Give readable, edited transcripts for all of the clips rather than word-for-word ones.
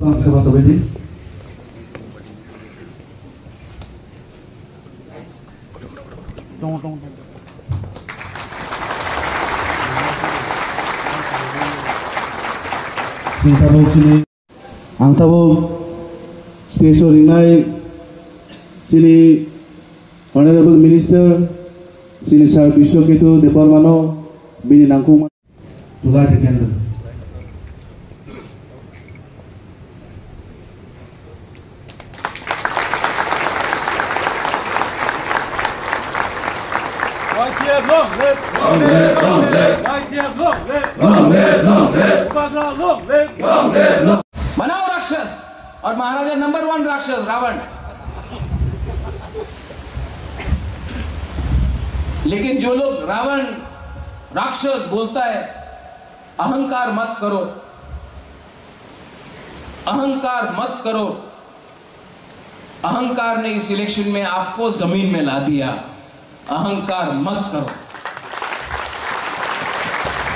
Sapa Sabedi. Tabuk sini, ang tabuk special ringai sini Honorable Minister sini Sir Bishop itu Deparmano bini nangkum tulai dekendel. Long live! Long live! Long live! Long live! Long live! Long live! Long live! Long live! बनाओ राक्षस और महाराजा number 1 राक्षस रावण। लेकिन जो लोग रावण राक्षस बोलता है, अहंकार मत करो, अहंकार मत करो। अहंकार ने इस इलेक्शन में आपको जमीन में ला दिया। अहंकार मत करो।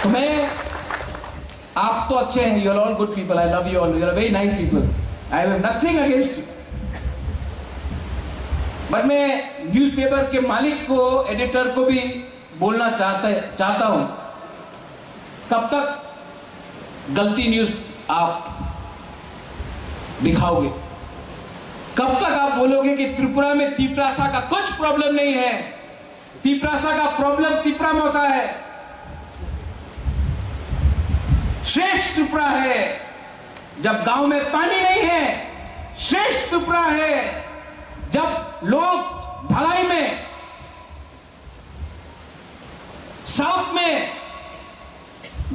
तो मैं, आप तो अच्छे हैं, you are all good people, I love you all, you are very nice people, I have nothing against you. But मैं न्यूज़पेपर के मालिक को, एडिटर को भी बोलना चाहता हूं, कब तक गलती न्यूज आप दिखाओगे? कब तक आप बोलोगे कि त्रिपुरा में तिपरासा का कुछ प्रॉब्लम नहीं है? तिपरासा का प्रॉब्लम तिपरा में होता है। श्रेष्ठ त्रिपुरा है जब गांव में पानी नहीं है, श्रेष्ठ त्रिपुरा है जब लोग ढलाई में, साउथ में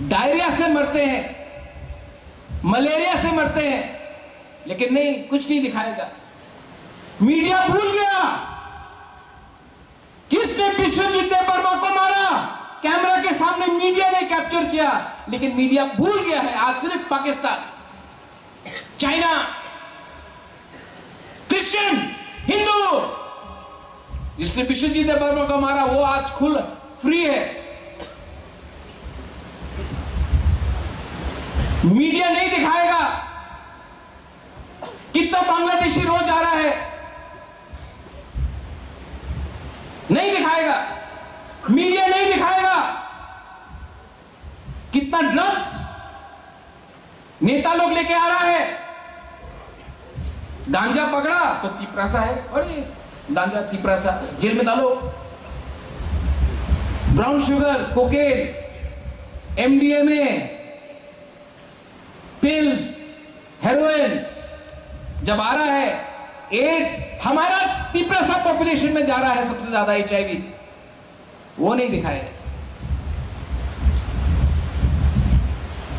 डायरिया से मरते हैं, मलेरिया से मरते हैं, लेकिन नहीं, कुछ नहीं दिखाएगा। मीडिया भूल गया किसने विश्वजीत देववर्मा को मारा। कैमरा के सामने मीडिया ने कैप्चर किया, लेकिन मीडिया भूल गया है। आज सिर्फ पाकिस्तान, चाइना, क्रिश्चियन, हिंदू, जिसने विश्वजीत देववर्मा को मारा वो आज खुल फ्री है। मीडिया नहीं दिखाएगा कितना बांग्लादेशी रोज आ रहा है, नहीं दिखाएगा। मीडिया नहीं दिखाएगा कितना ड्रग्स नेता लोग लेके आ रहा है। गांजा पकड़ा तो तिपरासा है, अरे गांजा तिपरासा, जेल में डालो। Brown sugar, cocaine, MDMA, pills, heroin जब आ रहा है, एड्स, हमारा तिपरासा पॉपुलेशन में जा रहा है सबसे ज्यादा HIV, वो नहीं दिखाएगा।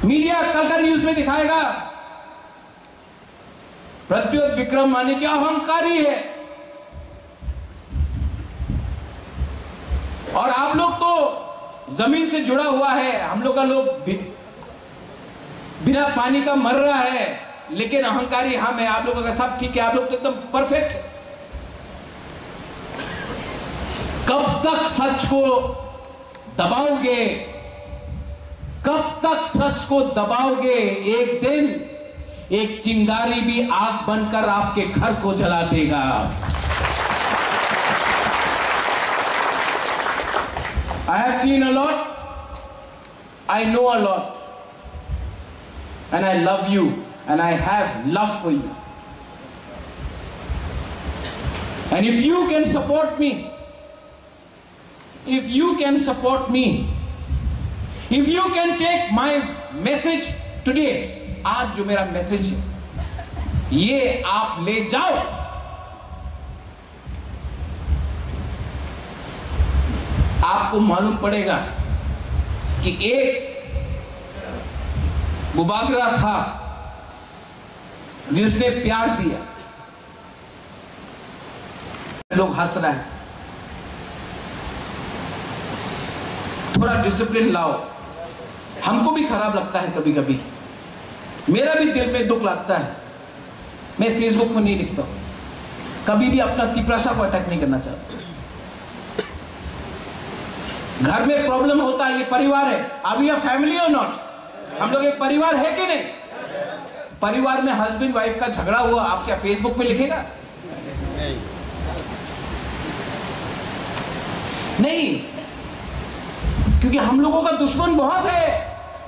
मीडिया कल का न्यूज में दिखाएगा प्रद्योत विक्रम माने की अहंकारी है। और आप लोग तो जमीन से जुड़ा हुआ है, हम लोग का लोग बिना पानी का मर रहा है, लेकिन अहंकारी हम है। आप लोगों का सब ठीक है, आप लोग तो एकदम परफेक्ट है। कब तक सच को दबाओगे? कब तक सच को दबाओगे? एक दिन एक चिंगारी भी आग बनकर आपके घर को जला देगा। I have seen a lot, I know a lot, and I love you, and I have love for you. And if you can support me, if you can support me, if you can take my message today, आज जो मेरा message है ये आप ले जाओ, आपको मालूम पड़ेगा कि एक बुबागरा था जिसने प्यार दिया। लोग हंस रहे हैं, थोड़ा डिसिप्लिन लाओ। हमको भी खराब लगता है कभी कभी, मेरा भी दिल में दुख लगता है। मैं फेसबुक पर नहीं लिखता, कभी भी अपना तिपरासा को अटैक नहीं करना चाहता। घर में प्रॉब्लम होता है, ये परिवार है। अब ये फैमिली और नॉट, हम लोग एक परिवार है कि नहीं? परिवार में हस्बैंड वाइफ का झगड़ा हुआ, आप क्या फेसबुक में लिखेगा? नहीं, क्योंकि हम लोगों का दुश्मन बहुत है,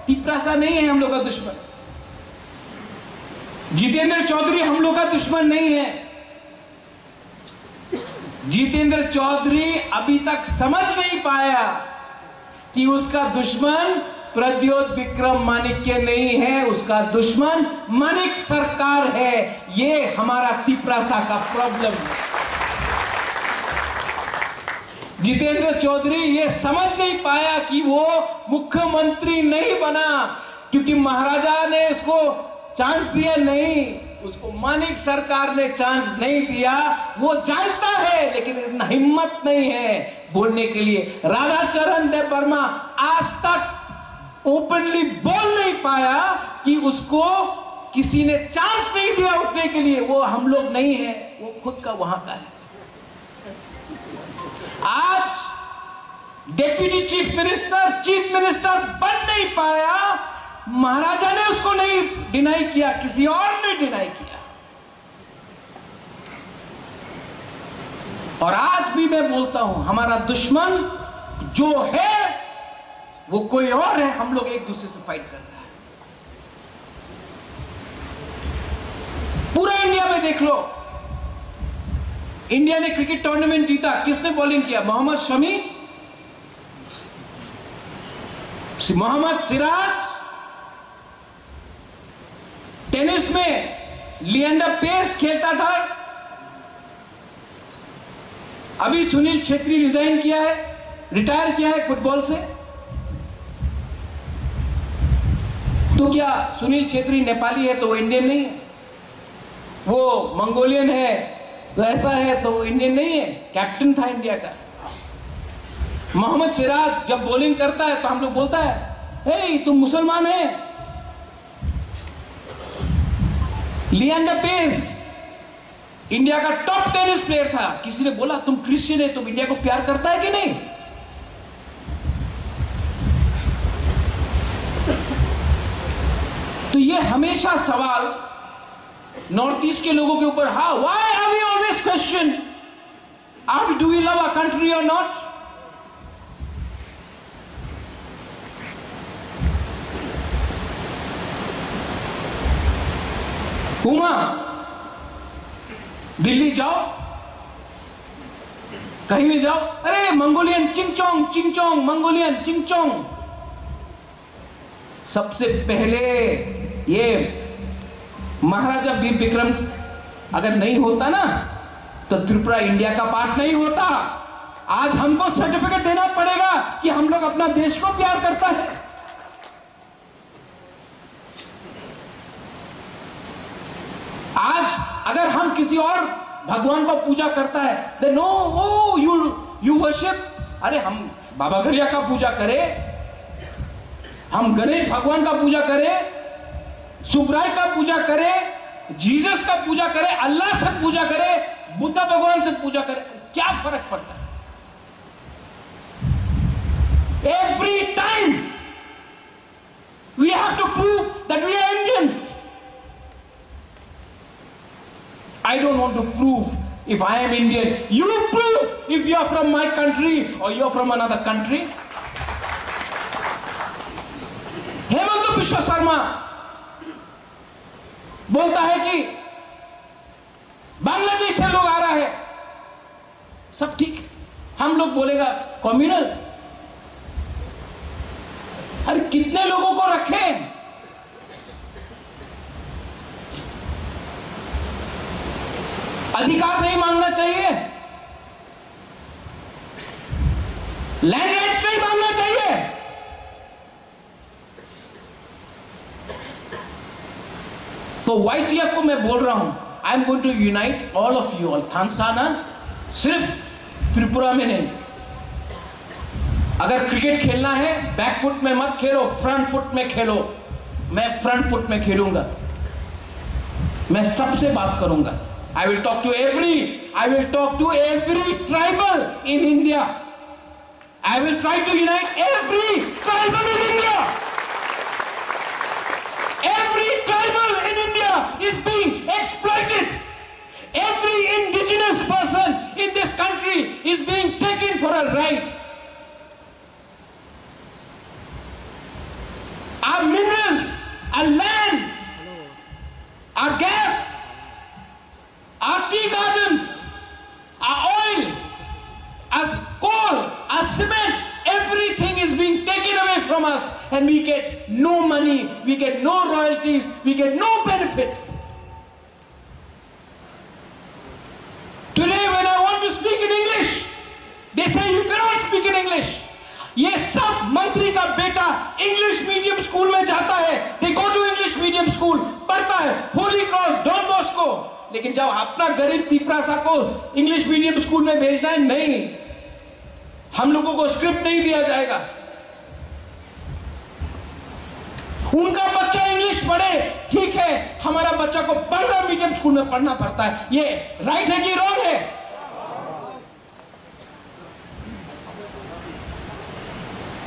तिपरासा नहीं है हम लोग का दुश्मन। जितेंद्र चौधरी हम लोग का दुश्मन नहीं है। जितेंद्र चौधरी अभी तक समझ नहीं पाया कि उसका दुश्मन प्रद्योत विक्रम माणिक्य नहीं है, उसका दुश्मन माणिक सरकार है। ये हमारा तिपरासा का प्रॉब्लम है। जितेंद्र चौधरी ये समझ नहीं पाया कि वो मुख्यमंत्री नहीं बना क्योंकि महाराजा ने उसको चांस दिया नहीं, उसको माणिक सरकार ने चांस नहीं दिया। वो जानता है लेकिन इतना हिम्मत नहीं है बोलने के लिए। राधाचरण देव वर्मा आज तक ओपनली बोल नहीं पाया कि उसको किसी ने चांस नहीं दिया उठने के लिए। वो हम लोग नहीं है, वो खुद का वहां का है। आज डिप्टी चीफ मिनिस्टर बन नहीं पाया, महाराजा ने उसको नहीं डिनाई किया, किसी और ने डिनाई किया। और आज भी मैं बोलता हूं, हमारा दुश्मन जो है वो कोई और है, हम लोग एक दूसरे से फाइट कर रहे हैं। पूरा इंडिया में देख लो, इंडिया ने क्रिकेट टूर्नामेंट जीता, किसने बॉलिंग किया? मोहम्मद शमी, मोहम्मद सिराज। टेनिस में लिएंडर पेस खेलता था, अभी सुनील छेत्री रिजाइन किया है, रिटायर किया है फुटबॉल से। तो क्या सुनील छेत्री नेपाली है तो वो इंडियन नहीं है? वो मंगोलियन है तो ऐसा है तो वो इंडियन नहीं है? कैप्टन था इंडिया का। मोहम्मद सिराज जब बॉलिंग करता है तो हम लोग बोलता है, हे तुम मुसलमान है। लिएंडर पेस इंडिया का टॉप टेनिस प्लेयर था, किसी ने बोला तुम क्रिश्चियन है, तुम इंडिया को प्यार करता है कि नहीं? तो ये हमेशा सवाल नॉर्थ ईस्ट के लोगों के ऊपर, how why have we always question do we love our country और नॉट? पुमा, दिल्ली जाओ, कहीं भी जाओ, अरे मंगोलियन चिंगचोंग, मंगोलियन चिंगचोंग। सबसे पहले ये महाराजा वीर विक्रम अगर नहीं होता ना तो त्रिपुरा इंडिया का पार्ट नहीं होता। आज हमको सर्टिफिकेट देना पड़ेगा कि हम लोग अपना देश को प्यार करता है। आज अगर हम किसी और भगवान को पूजा करता है, then no, oh, you worship, अरे हम बाबा घरिया का पूजा करें, हम गणेश भगवान का पूजा करें, सुब्राय का पूजा करें, जीसस का पूजा करें, अल्लाह से पूजा करें, बुद्ध भगवान से पूजा करें, क्या फर्क पड़ता है? Every time we have to prove that we are Indians. I don't want to prove if I am Indian. You prove if you are from my country or you are from another country. Hemant Biswa Sharma बोलता है कि बांग्लादेश से लोग आ रहा है, सब ठीक। हम लोग बोलेगा कम्युनल। अरे कितने लोगों को रखें? अधिकार नहीं मांगना चाहिए, लैंड राइट्स नहीं मांगना चाहिए। तो YTF को मैं बोल रहा हूं, I am going to unite all of you all. थानसाना सिर्फ त्रिपुरा में नहीं, अगर क्रिकेट खेलना है बैक फुट में मत खेलो, फ्रंट फुट में खेलो। मैं फ्रंट फुट में खेलूंगा, मैं सबसे बात करूंगा। I will talk to every tribal in India. I will try to unite every tribal in India. Every tribal in India. is being exploited. Every indigenous person in this country is being taken for a ride. Our minerals, our land, our gas, our tea gardens, our oil, our coal, our cement, everything is being taken away from us, and we get no money, we get no royalties, we get no benefits. Today when I want to speak in English, they say you cannot speak in English. ये सब मंत्री का बेटा English medium school में जाता है, they go to English medium school, पढ़ता है होली क्रॉस, डॉन बॉस्को, लेकिन जब अपना गरीब तिपरासा को इंग्लिश मीडियम स्कूल में भेजना है, नहीं, हम लोगों को स्क्रिप्ट नहीं दिया जाएगा। उनका बच्चा इंग्लिश पढ़े, ठीक है, हमारा बच्चा को 15 मीडियम स्कूल में पढ़ना पड़ता है। ये राइट है कि रॉन्ग है?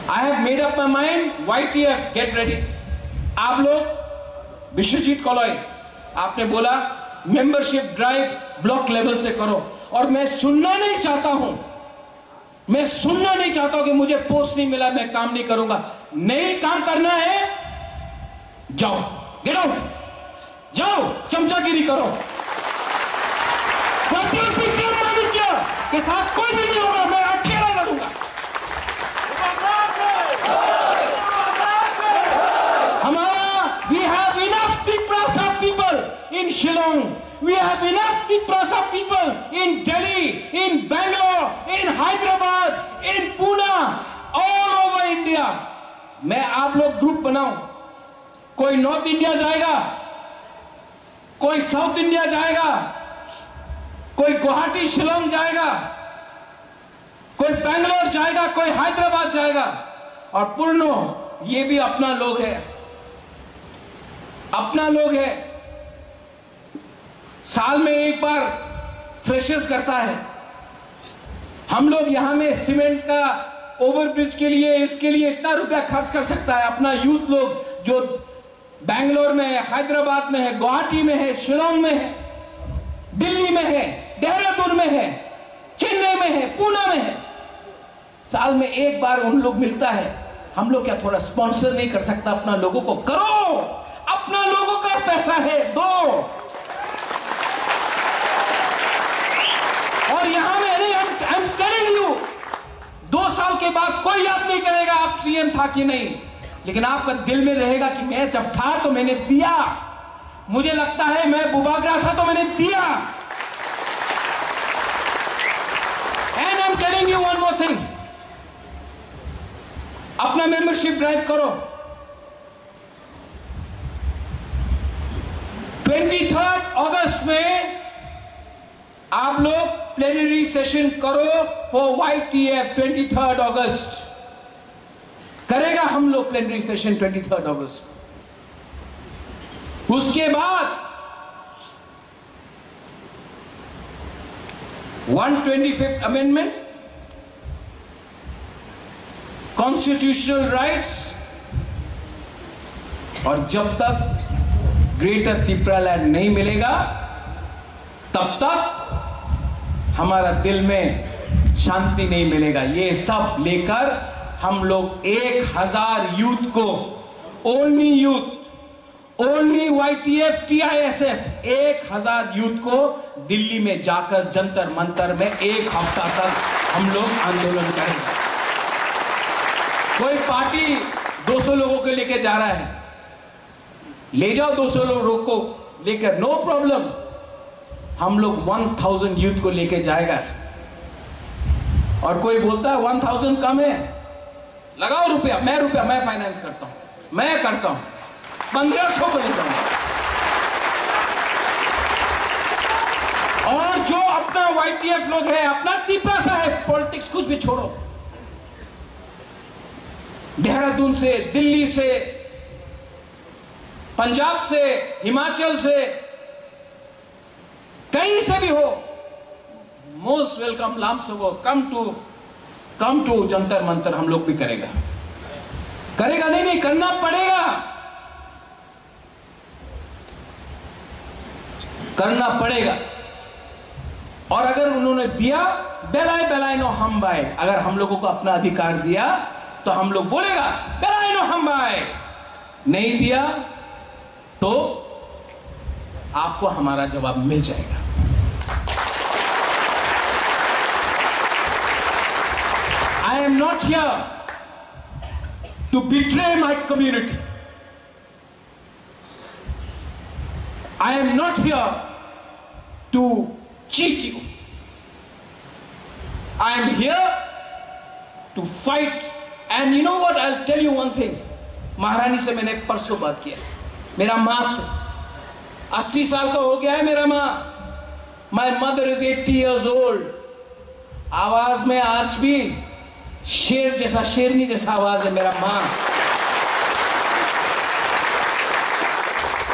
I have made up my mind. YTF, get ready. आप लोग विश्वजीत कॉलोई, आपने बोला मेंबरशिप ड्राइव ब्लॉक लेवल से करो, और मैं सुनना नहीं चाहता हूं, मैं सुनना नहीं चाहता हूं कि मुझे पोस्ट नहीं मिला, मैं काम नहीं करूंगा। नहीं काम करना है, जाओ, गेट आउट, जाओ, चमचागिरी करो। के साथ कोई भी नहीं होगा, मैं अकेला लड़ूंगा। हमारा, we have enough Tiprasa people in Shillong, we have enough Tiprasa people in Delhi, in Bangalore, in Hyderabad, in Pune, all over India. मैं आप लोग ग्रुप बनाऊं, कोई नॉर्थ इंडिया जाएगा, कोई साउथ इंडिया जाएगा, कोई गुवाहाटी शिलोंग जाएगा, कोई बैंगलोर जाएगा, कोई हैदराबाद जाएगा, और पूर्णो ये भी अपना लोग है, अपना लोग है। साल में एक बार फ्रेशर्स करता है। हम लोग यहां में सीमेंट का ओवरब्रिज के लिए, इसके लिए इतना रुपया खर्च कर सकता है। अपना यूथ लोग जो बैंगलोर में है, हैदराबाद में है, गुवाहाटी में है, शिलोंग में है, दिल्ली में है, देहरादून में है, चेन्नई में है, पुणे में है, साल में एक बार उन लोग मिलता है। हम लोग क्या थोड़ा स्पॉन्सर नहीं कर सकता अपना लोगों को? करो, अपना लोगों का पैसा है, दो। और यहां में नहीं, I'm telling you, 2 साल के बाद कोई याद नहीं करेगा आप सीएम था कि नहीं, लेकिन आपका दिल में रहेगा कि मैं जब था तो मैंने दिया। मुझे लगता है मैं बुबागरा था तो मैंने दिया। And I'm telling you one more thing, अपना मेंबरशिप ड्राइव करो। 23 अगस्त में आप लोग प्लेनरी सेशन करो फॉर YTF। 23 अगस्त करेगा हम लोग प्लेनरी सेशन 23 अगस्त। उसके बाद 125th अमेंडमेंट, कॉन्स्टिट्यूशनल राइट्स, और जब तक ग्रेटर तिपरालैंड नहीं मिलेगा तब तक हमारा दिल में शांति नहीं मिलेगा। ये सब लेकर हम लोग 1000 यूथ को, only youth, only YTF TISF, 1000 youth को दिल्ली में जाकर जंतर मंतर में 1 हफ्ता तक हम लोग आंदोलन करेंगे। कोई पार्टी 200 लोगों को लेकर जा रहा है, ले जाओ 200 लोगों को लेकर, नो प्रॉब्लम। हम लोग 1000 यूथ को लेकर जाएगा। और कोई बोलता है 1000 कम है, लगाओ रुपया, मैं फाइनेंस करता हूं, मैं करता हूं, 1500 को ले जाऊंगा। और जो अपना YTF लोग है, अपना तिपरासा है, पॉलिटिक्स कुछ भी छोड़ो, देहरादून से, दिल्ली से, पंजाब से, हिमाचल से, कहीं से भी हो, मोस्ट वेलकम, लामसोगो, कम टू जंतर मंतर। हम लोग भी करेगा नहीं, करना पड़ेगा। करना पड़ेगा। और अगर उन्होंने दिया बेलाए बेलाए नो हम बाए, अगर हम लोगों को अपना अधिकार दिया तो हम लोग बोलेगा बेलाए नो हम बाए, नहीं दिया तो आपको हमारा जवाब मिल जाएगा। I am not here to betray my community. I am not here to cheat you. I am here to fight. And you know what? I'll tell you one thing. महारानी से मैंने परसों बात किया, मेरा माँ से 80 साल का हो गया है मेरा माँ। My mother is 80 years old. आवाज में आज भी शेर जैसा, शेरनी जैसा आवाज है मेरा माँ।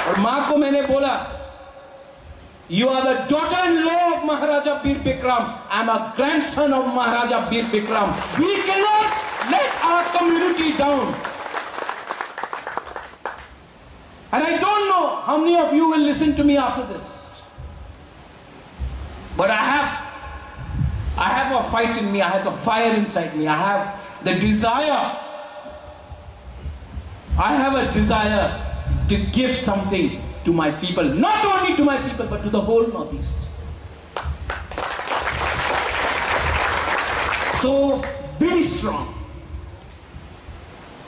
और माँ को मैंने बोला, You are the daughter-in-law of Maharaja Bir Bikram. I am a grandson of Maharaja Bir Bikram. We cannot let our community down. And I don't know how many of you will listen to me after this. But I have a fight in me. I have the fire inside me. I have the desire. I have a desire to give something to my people. Not only to my people, but to the whole Northeast. So be strong.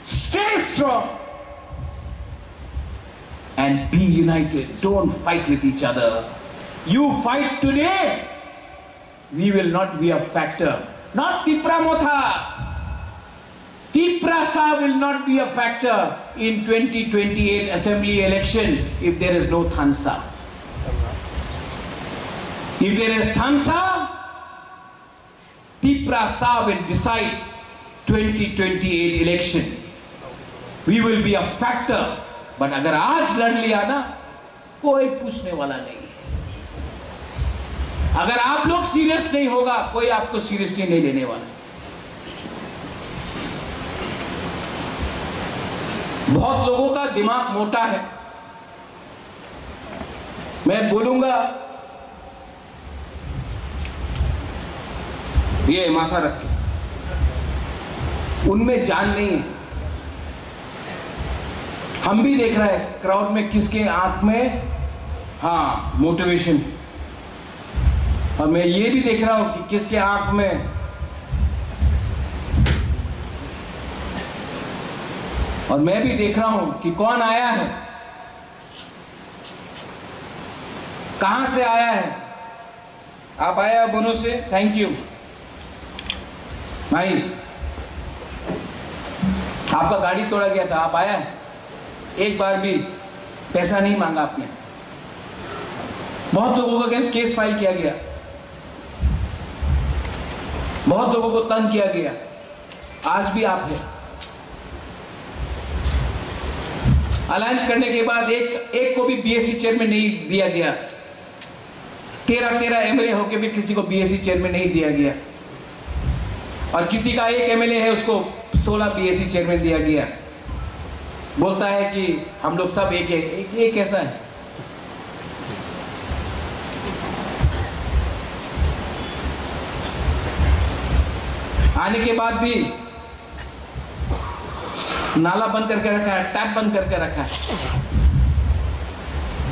Stay strong. And be united. Don't fight with each other. You fight today, we will not be a factor. Not Tipra Motha. Tiprasa will not be a factor in 2028 assembly election if there is no Thansa. If there is Thansa, Tiprasa will decide 2028 election. We will be a factor. But अगर आज लड़ लिया ना, कोई पूछने वाला नहीं है। अगर आप लोग सीरियस नहीं होगा, कोई आपको सीरियसली नहीं लेने वाला। बहुत लोगों का दिमाग मोटा है। मैं बोलूंगा, ये माथा रख के, उनमें जान नहीं है। हम भी देख रहे हैं क्राउड में किसके आंख में मोटिवेशन, और मैं ये भी देख रहा हूं कि किसके आंख में और मैं भी देख रहा हूं कि कौन आया है, कहां से आया है। आप आया बोनो से, थैंक यू भाई। आपका गाड़ी तोड़ा गया था, आप आया है, एक बार भी पैसा नहीं मांगा आपने। बहुत लोगों का केस फाइल किया गया, बहुत लोगों को तंग किया गया, आज भी आप हैं। अलायंस करने के बाद एक को भी बीएससी चेयरमैन नहीं दिया गया। 13 एमएलए होके भी किसी को बीएससी चेयरमैन नहीं दिया गया, और किसी का एक एमएलए है उसको 16 बीएससी चेयरमैन दिया गया। बोलता है कि हम लोग सब एक ऐसा है। आने के बाद भी नाला बंद करके रखा है, टैप बंद करके रखा है।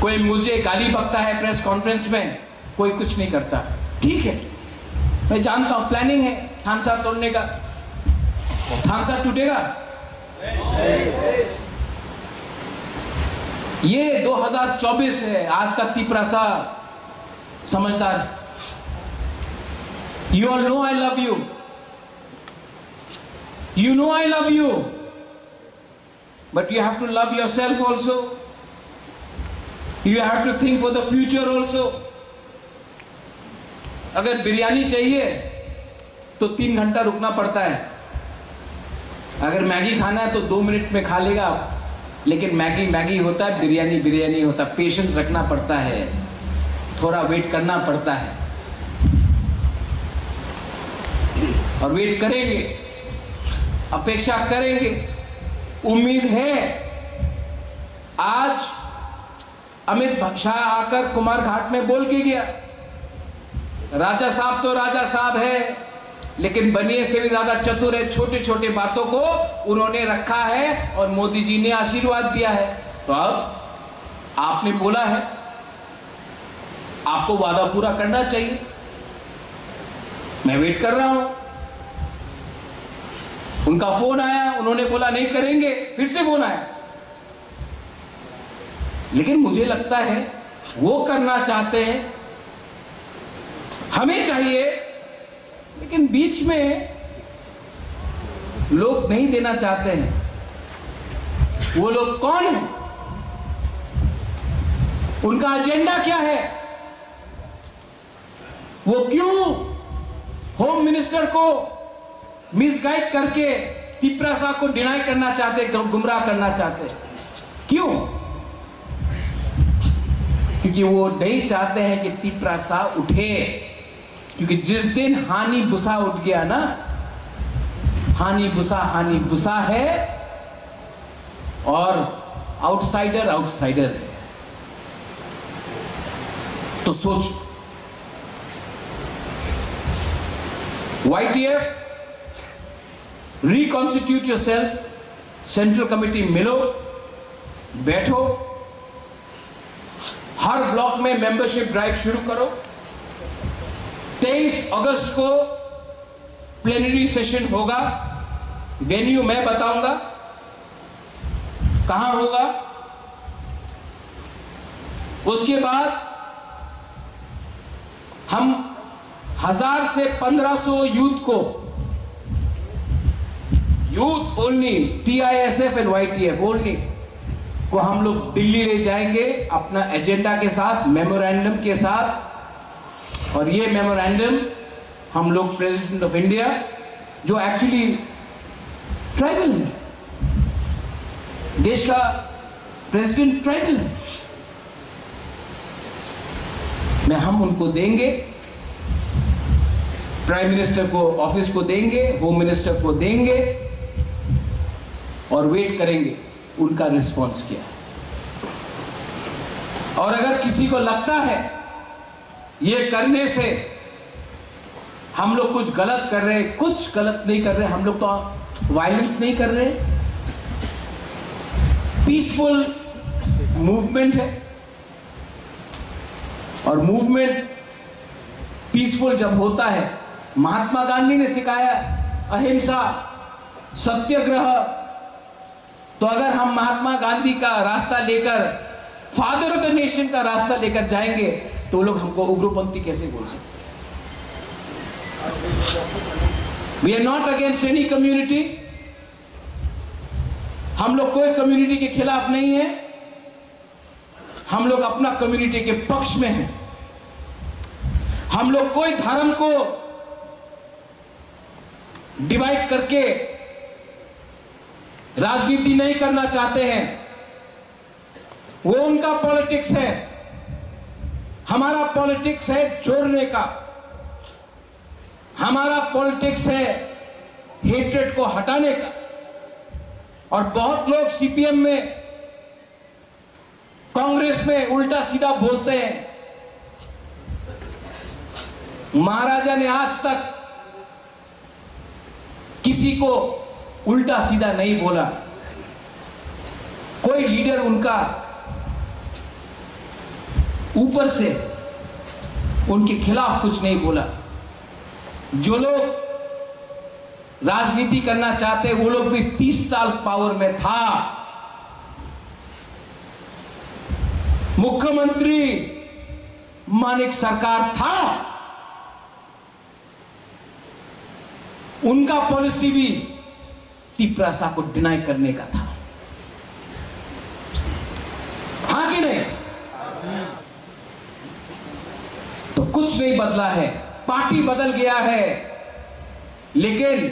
कोई मुझे गाली बकता है प्रेस कॉन्फ्रेंस में, कोई कुछ नहीं करता। ठीक है, मैं जानता हूं प्लानिंग है थानसा तोड़ने का। थानसा टूटेगा? ये 2024 है, आज का तिपरासा समझदार है। You all know I love you. You know I love you. But you have to love yourself also. You have to think for the future also. अगर बिरयानी चाहिए तो 3 घंटा रुकना पड़ता है। अगर मैगी खाना है तो 2 मिनट में खा लेगा, लेकिन मैगी होता है, बिरयानी होता है। पेशेंस रखना पड़ता है, थोड़ा वेट करना पड़ता है, और वेट करेंगे, अपेक्षा करेंगे। उम्मीद है आज अमित शाह आकर कुमार घाट में बोल के गया, राजा साहब तो राजा साहब है, लेकिन बनिए से भी ज्यादा चतुर है। छोटे छोटे बातों को उन्होंने रखा है और मोदी जी ने आशीर्वाद दिया है। तो अब आपने बोला है, आपको वादा पूरा करना चाहिए। मैं वेट कर रहा हूं। उनका फोन आया, उन्होंने बोला नहीं करेंगे, फिर से फोन आया। लेकिन मुझे लगता है वो करना चाहते हैं, हमें चाहिए, लेकिन बीच में लोग नहीं देना चाहते हैं। वो लोग कौन हैं? उनका एजेंडा क्या है? वो क्यों होम मिनिस्टर को मिसगाइड करके तिपरासा को डिनाई करना चाहते, गुमराह करना चाहते? क्यों? क्योंकि वो नहीं चाहते हैं कि तिपरासा उठे। क्योंकि जिस दिन हानि बुसा उठ गया ना, हानि बुसा है और आउटसाइडर है। तो सोच, YTF, reconstitute yourself, central committee मिलो, बैठो, हर ब्लॉक में मेंबरशिप ड्राइव शुरू करो। 23 अगस्त को प्लेनरी सेशन होगा, वेन्यू मैं बताऊंगा कहां होगा। उसके बाद हम 1000 से 1500 यूथ को, youth only, TISF and YTF only को हम लोग दिल्ली ले जाएंगे अपना एजेंडा के साथ, मेमोरेंडम के साथ। और ये मेमोरेंडम हम लोग प्रेसिडेंट ऑफ इंडिया, जो एक्चुअली ट्राइबल है, देश का प्रेसिडेंट ट्राइबल है, मैं हम उनको देंगे, प्राइम मिनिस्टर को ऑफिस को देंगे, होम मिनिस्टर को देंगे और वेट करेंगे उनका रिस्पॉन्स क्या है। और अगर किसी को लगता है ये करने से हम लोग कुछ गलत कर रहे, कुछ गलत नहीं कर रहे, हम लोग तो वायलेंस नहीं कर रहे, पीसफुल मूवमेंट है। और मूवमेंट पीसफुल जब होता है, महात्मा गांधी ने सिखाया अहिंसा, सत्याग्रह। तो अगर हम महात्मा गांधी का रास्ता लेकर, फादर ऑफ द नेशन का रास्ता लेकर जाएंगे, तो लोग हमको उग्रपंथी कैसे बोल सकते? We are not against any community. हम लोग कोई कम्युनिटी के खिलाफ नहीं है, हम लोग अपना कम्युनिटी के पक्ष में हैं। हम लोग कोई धर्म को डिवाइड करके राजनीति नहीं करना चाहते हैं, वो उनका पॉलिटिक्स है। हमारा पॉलिटिक्स है जोड़ने का, हमारा पॉलिटिक्स है हेट्रेड को हटाने का। और बहुत लोग CPM में, कांग्रेस में उल्टा सीधा बोलते हैं। महाराजा ने आज तक किसी को उल्टा सीधा नहीं बोला, कोई लीडर उनका ऊपर से उनके खिलाफ कुछ नहीं बोला। जो लोग राजनीति करना चाहते, वो लोग भी 30 साल पावर में था। मुख्यमंत्री मानिक सरकार था, उनका पॉलिसी भी तिपरासा को डिनाई करने का था, हाँ कि नहीं? तो कुछ नहीं बदला है, पार्टी बदल गया है, लेकिन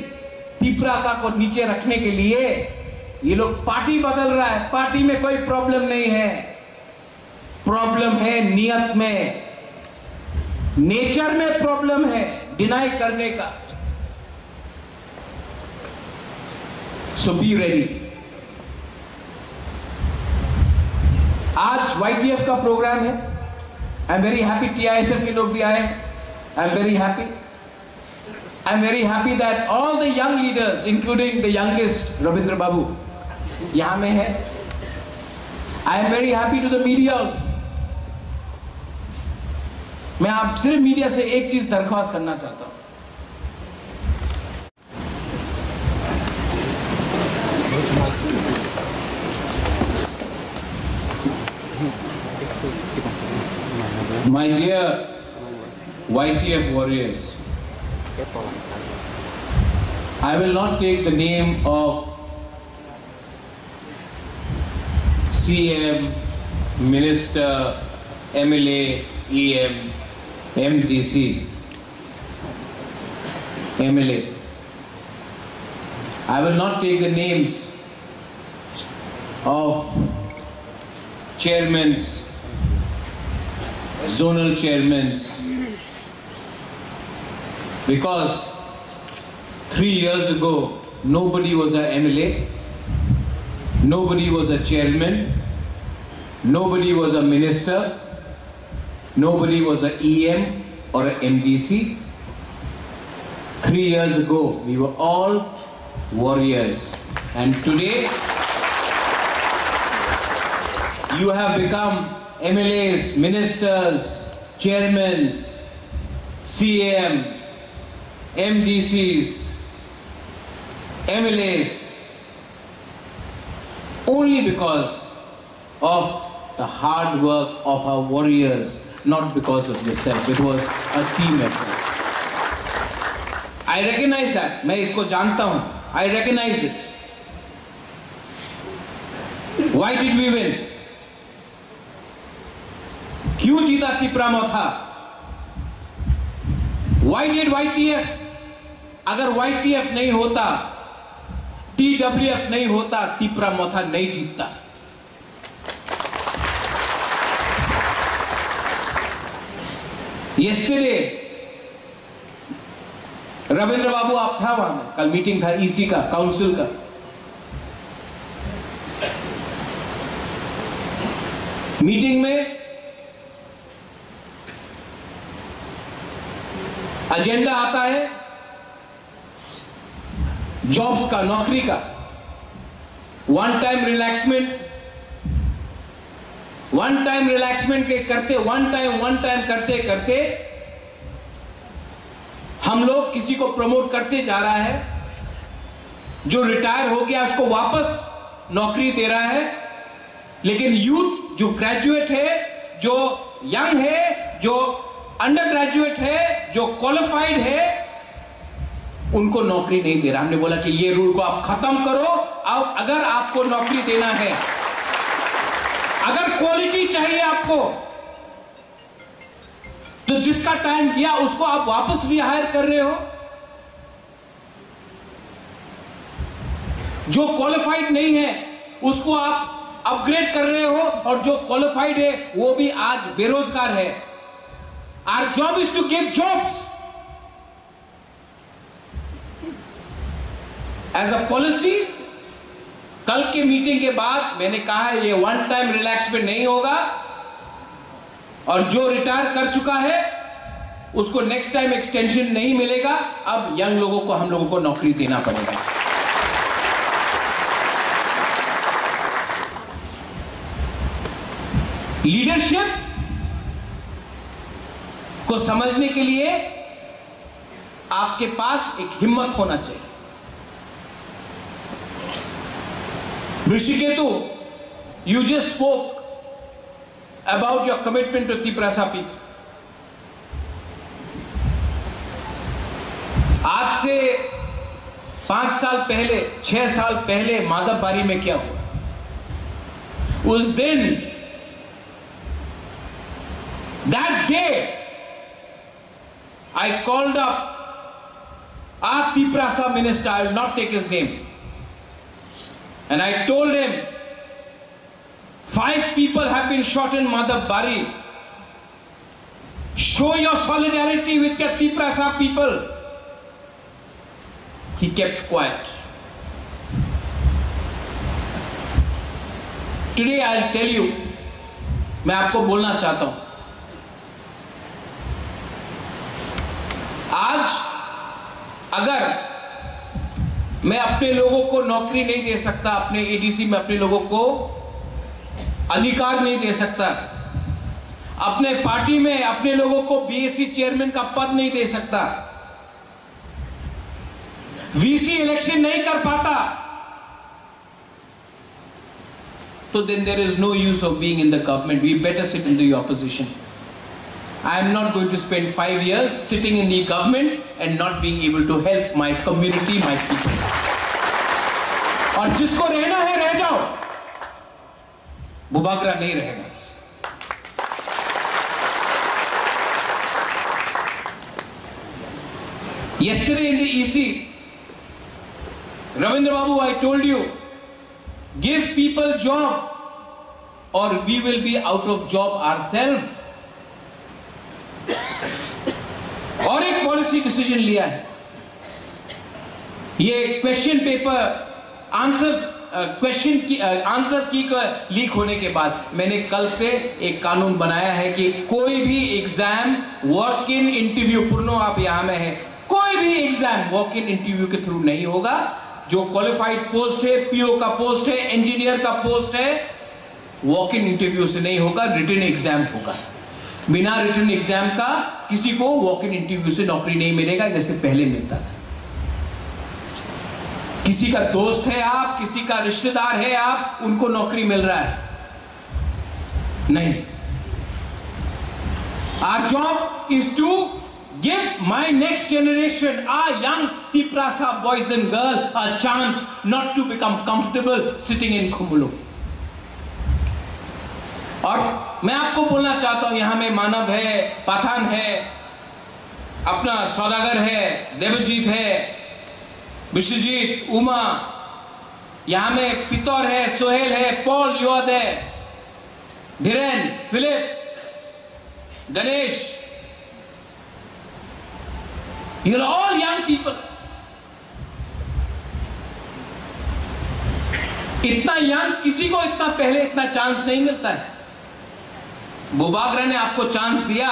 तिपरासा को नीचे रखने के लिए ये लोग पार्टी बदल रहा है। पार्टी में कोई प्रॉब्लम नहीं है, प्रॉब्लम है नियत में, नेचर में प्रॉब्लम है डिनाई करने का। So be ready. आज YTF का प्रोग्राम है। I am very happy, TISF के लोग भी आए। I am very happy. I am very happy that all the young leaders including the youngest Ravindra Babu यहां में है। I am very happy to the media also. मैं आप सिर्फ मीडिया से एक चीज दरख्वास्त करना चाहता हूं। My dear YTF warriors, I will not take the name of CM, Minister, MLA, EM, MDC, MLA. I will not take the names of chairmen, zonal chairmen, because 3 years ago nobody was a MLA, nobody was a chairman, nobody was a minister, nobody was a EM or a MDC. 3 years ago we were all warriors, and today you have become MLAs, ministers, chairmen, CM, MDCs, MLAs, only because of the hard work of our warriors, not because of yourself. It was a team effort. I recognize that. मैं इसको जानता हूँ. I recognize it. Why did we win? क्यों जीता तिपरामोथा? Why did YTF? अगर YTF नहीं होता, TWF नहीं होता, तिपरामोथा नहीं जीतता। Yesterday, रविंद्र बाबू आप था वहां में, कल मीटिंग था EC का, काउंसिल का। मीटिंग में एजेंडा आता है जॉब्स का, नौकरी का, वन टाइम रिलैक्समेंट के करते, वन टाइम करते करते हम लोग किसी को प्रमोट करते जा रहा है, जो रिटायर हो गया उसको वापस नौकरी दे रहा है, लेकिन यूथ जो ग्रेजुएट है, जो यंग है, जो अंडर ग्रेजुएट है, जो क्वालिफाइड है, उनको नौकरी नहीं दे रहा। हमने बोला कि ये रूल को आप खत्म करो। अब अगर आपको नौकरी देना है, अगर क्वालिटी चाहिए आपको, तो जिसका टाइम किया उसको आप वापस रिहायर कर रहे हो। जो क्वालिफाइड नहीं है उसको आप अपग्रेड कर रहे हो, और जो क्वालिफाइड है वो भी आज बेरोजगार है। Our job is to give jobs. As a policy, कल के मीटिंग के बाद मैंने कहा है ये वन टाइम रिलैक्समेंट नहीं होगा, और जो रिटायर कर चुका है उसको नेक्स्ट टाइम एक्सटेंशन नहीं मिलेगा। अब यंग लोगों को, हम लोगों को नौकरी देना पड़ेगा। लीडरशिप को समझने के लिए आपके पास एक हिम्मत होना चाहिए। ऋषिकेतु, you just spoke about your commitment to Tiprasa people. आज से 5 साल पहले, 6 साल पहले माधवबारी में क्या हुआ? उस दिन, that day, I called up our Tiprasa minister, I will not take his name, and I told him 5 people have been shot in Madhabari. Show your solidarity with your Tiprasa people. He kept quiet. Today I'll tell you, मैं आपको बोलना चाहता हूं, आज अगर मैं अपने लोगों को नौकरी नहीं दे सकता, अपने एडीसी में अपने लोगों को अधिकार नहीं दे सकता, अपने पार्टी में अपने लोगों को बीएससी चेयरमैन का पद नहीं दे सकता, वीसी इलेक्शन नहीं कर पाता, तो then there is no use of being in the government. We better sit in the opposition. I am not going to spend 5 years sitting in the government and not being able to help my community, my people. और जिसको रहना है रह जाओ, बुबागरा नहीं रहेगा। Yesterday in the EC, Ravindra Babu, I told you, give people job or we will be out of job ourselves. और एक पॉलिसी डिसीजन लिया है, ये क्वेश्चन पेपर क्वेश्चन की आंसर की लीक होने के बाद मैंने कल से एक कानून बनाया है कि कोई भी एग्जाम वॉक इन इंटरव्यू, पूर्णो आप यहां में है, कोई भी एग्जाम वॉक इन इंटरव्यू के थ्रू नहीं होगा। जो क्वालिफाइड पोस्ट है, पीओ का पोस्ट है, इंजीनियर का पोस्ट है, वॉक इन इंटरव्यू से नहीं होगा, रिटन एग्जाम होगा। बिना रिटन एग्जाम का किसी को वॉक इन इंटरव्यू से नौकरी नहीं मिलेगा जैसे पहले मिलता था। किसी का दोस्त है आप, किसी का रिश्तेदार है आप, उनको नौकरी मिल रहा है, नहीं। Our job is to give my next generation, our young Tiprasa boys and girls, a chance not to become comfortable sitting in Khumulu. और मैं आपको बोलना चाहता हूं, यहां में मानव है, पठान है, अपना सौदागर है, देवजीत है, विश्वजीत, उमा, यहां में पितौर है, सोहेल है, पॉल युवद है, Dhiren, Philip, Ganesh, you are all young people. इतना यंग किसी को इतना पहले इतना चांस नहीं मिलता है। बुबागरा ने आपको चांस दिया,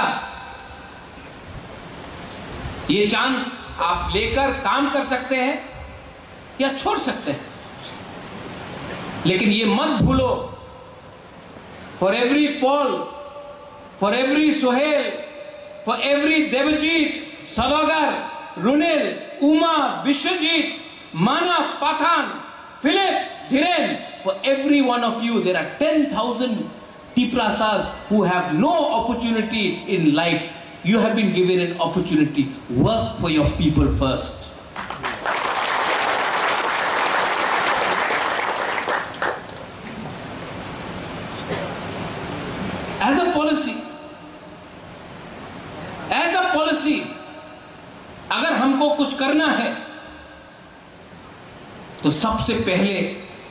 ये चांस आप लेकर काम कर सकते हैं या छोड़ सकते हैं, लेकिन ये मत भूलो, for every Paul, for every Sohail, for every Debjit, Saudagar, Runel, Uma, Biswajit, Manav, Pathan, Philip, Dhiren, for every one of you there are 10,000 Tiprasas who have no opportunity in life. You have been given an opportunity. Work for your people first. As a policy, अगर हमको कुछ करना है तो सबसे पहले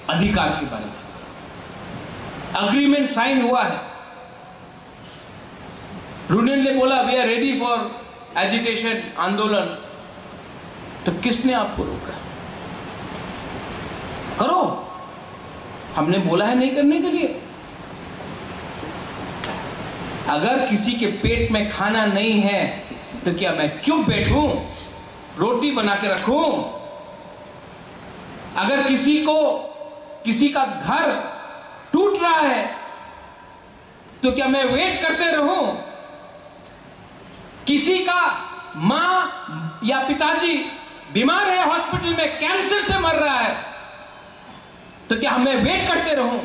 अधिकार के बारे में अग्रीमेंट साइन हुआ है। रुनेल ने बोला we are ready for agitation, आंदोलन, तो किसने आपको रोका? करो, हमने बोला है नहीं करने के लिए। अगर किसी के पेट में खाना नहीं है तो क्या मैं चुप बैठूं, रोटी बना के रखूं? अगर किसी का घर टूट रहा है तो क्या मैं वेट करते रहूं? किसी का मां या पिताजी बीमार है, हॉस्पिटल में कैंसर से मर रहा है, तो क्या मैं वेट करते रहूं?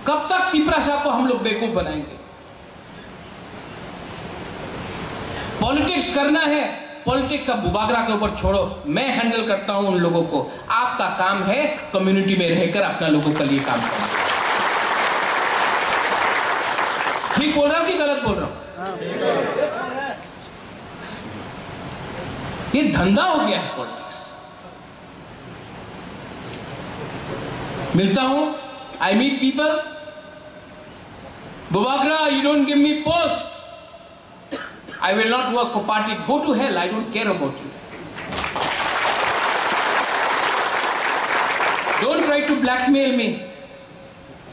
कब तक तिपरासा को हम लोग बेवकूफ बनाएंगे? पॉलिटिक्स करना है, पॉलिटिक्स अब बुबागरा के ऊपर छोड़ो, मैं हैंडल करता हूं उन लोगों को। आपका काम है कम्युनिटी में रहकर अपना लोगों के लिए काम करना। ठीक बोल रहा हूं कि गलत बोल रहा हूं? ये धंधा हो गया है पॉलिटिक्स। मिलता हूं, I meet people, Bubagra you don't give me post, I will not work for party. Go to hell. I don't care about you. Don't try to blackmail me.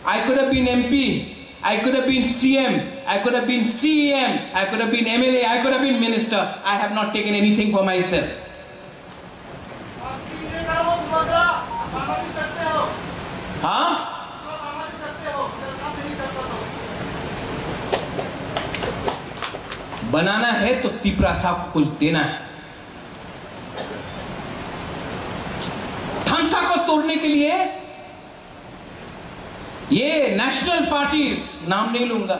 I could have been MP, I could have been CM, I could have been CEM, I could have been MLA, I could have been minister. I have not taken anything for myself. हाँ, बनाना है तो तिपरा साहब को कुछ देना है। थमसा को तोड़ने के लिए ये नेशनल पार्टीज, नाम नहीं लूंगा,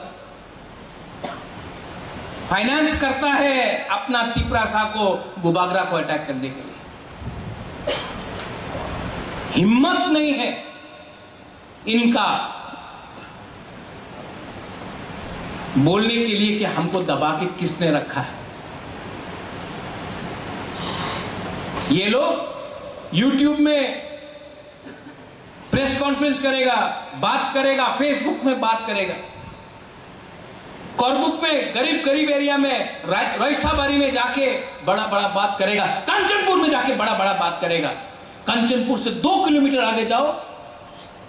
फाइनेंस करता है अपना तिपरा साहब को, बुबागरा को अटैक करने के लिए। हिम्मत नहीं है इनका बोलने के लिए कि हमको दबा के किसने रखा है। ये लोग YouTube में प्रेस कॉन्फ्रेंस करेगा, बात करेगा, फेसबुक में बात करेगा, करबुक में गरीब एरिया में रईसाबारी में जाके बड़ा बात करेगा, कंचनपुर में जाके बड़ा बात करेगा। कंचनपुर से 2 किलोमीटर आगे जाओ,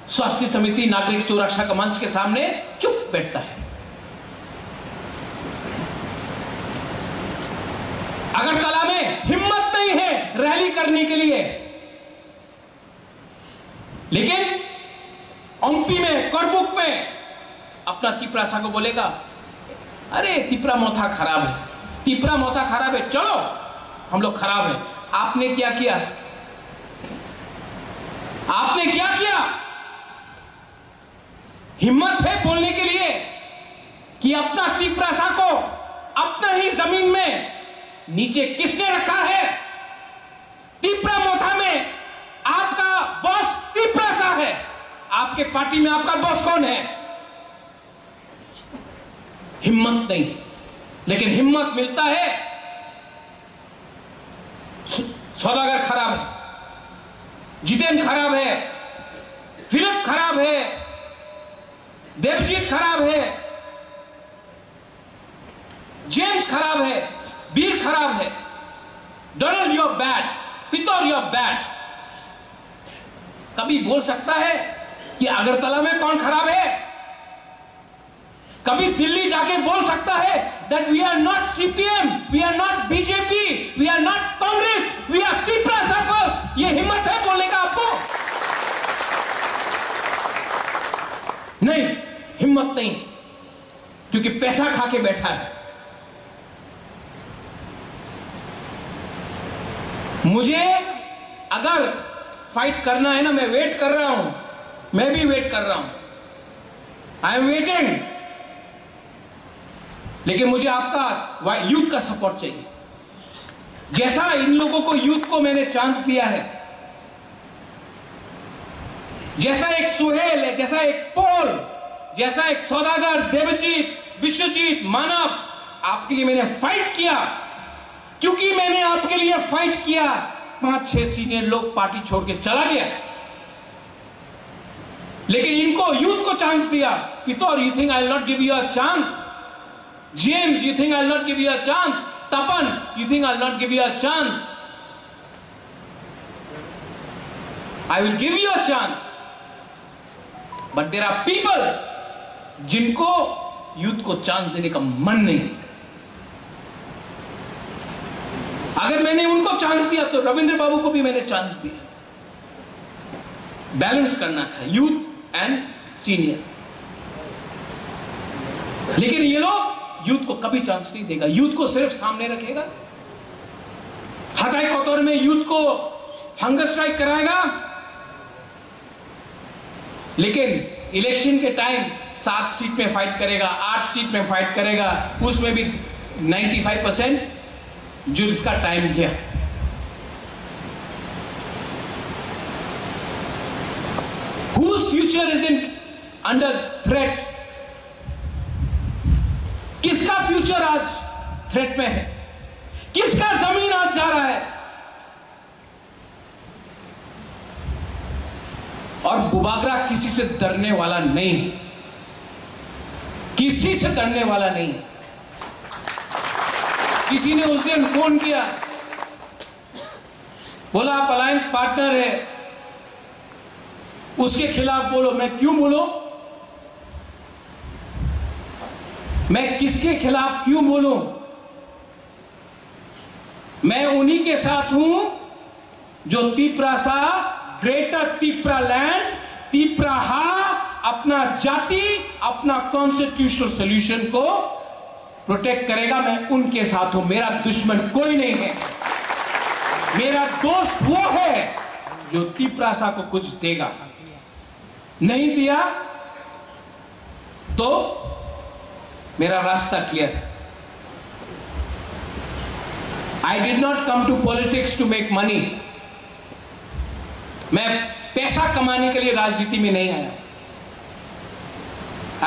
स्वास्थ्य समिति नागरिक सुरक्षा का मंच के सामने चुप बैठता है। अगरतला में हिम्मत नहीं है रैली करने के लिए, लेकिन एमपी में करबुक में अपना तिपरा साहब को बोलेगा, अरे तिपरा मोथा खराब है, तिपरा मोथा खराब है, चलो हम लोग खराब है। आपने क्या किया? आपने क्या किया? हिम्मत है बोलने के लिए कि अपना तिपरा साहब को अपना ही जमीन में नीचे किसने रखा है? तिपरा मोथा में आपका बॉस तिपरा सा है। आपके पार्टी में आपका बॉस कौन है? हिम्मत नहीं, लेकिन हिम्मत मिलता है। सौदागर खराब है, जितेंद्र खराब है, फिलिप खराब है, देवजीत खराब है, जेम्स खराब है, बीर खराब है, Donald you are bad, Pitaur you are bad. कभी बोल सकता है कि अगरतला में कौन खराब है? कभी दिल्ली जाके बोल सकता है that we are not CPM, we are not BJP, we are not Congress, we are Tipra first? ये हिम्मत है बोलने का आपको? नहीं, हिम्मत नहीं, क्योंकि पैसा खा के बैठा है। मुझे अगर फाइट करना है ना, मैं वेट कर रहा हूं, मैं भी वेट कर रहा हूं, आई एम वेटिंग, लेकिन मुझे आपका यूथ का सपोर्ट चाहिए। जैसा इन लोगों को, यूथ को मैंने चांस दिया है, जैसा एक सुहेल है, जैसा एक पोल, जैसा एक सौदागर, देवजीत, विश्वजीत, मानव, आपके लिए मैंने फाइट किया। क्योंकि मैंने आपके लिए फाइट किया, 5-6 सीनियर लोग पार्टी छोड़ के चला गया, लेकिन इनको यूथ को चांस दिया। Pitaur, you think I will not give you a chance? James, you think I'll not give you a chance? Tapan, you think I'll not give you a chance? I will give you a chance. But there are people जिनको youth को chance देने का मन नहीं। अगर मैंने उनको chance दिया तो रविंद्र बाबू को भी मैंने चांस दिया। बैलेंस करना था यूथ एंड सीनियर, लेकिन ये लोग यूथ को कभी चांस नहीं देगा। यूथ को सिर्फ सामने रखेगा, हटाई कोतौर में यूथ को हंगर स्ट्राइक कराएगा, लेकिन इलेक्शन के टाइम 7 सीट में फाइट करेगा, 8 सीट में फाइट करेगा, उसमें भी 95% जो इसका टाइम गया। Whose future isn't under threat? किसका फ्यूचर आज थ्रेट में है? किसका जमीन आज जा रहा है? और बुबागरा किसी से डरने वाला नहीं, किसी से डरने वाला नहीं। किसी ने उस दिन फोन किया, बोला आप अलायंस पार्टनर है, उसके खिलाफ बोलो। मैं क्यों बोलो? मैं किसके खिलाफ क्यों बोलूं? मैं उन्हीं के साथ हूं जो तिप्रासा, ग्रेटर तिप्रा लैंड, तिप्राहा, अपना जाति, अपना कॉन्स्टिट्यूशनल सॉल्यूशन को प्रोटेक्ट करेगा। मैं उनके साथ हूं। मेरा दुश्मन कोई नहीं है। मेरा दोस्त वो है जो तिप्रासा को कुछ देगा। नहीं दिया तो मेरा रास्ता क्लियर है। I did not come to politics to make money. मैं पैसा कमाने के लिए राजनीति में नहीं आया।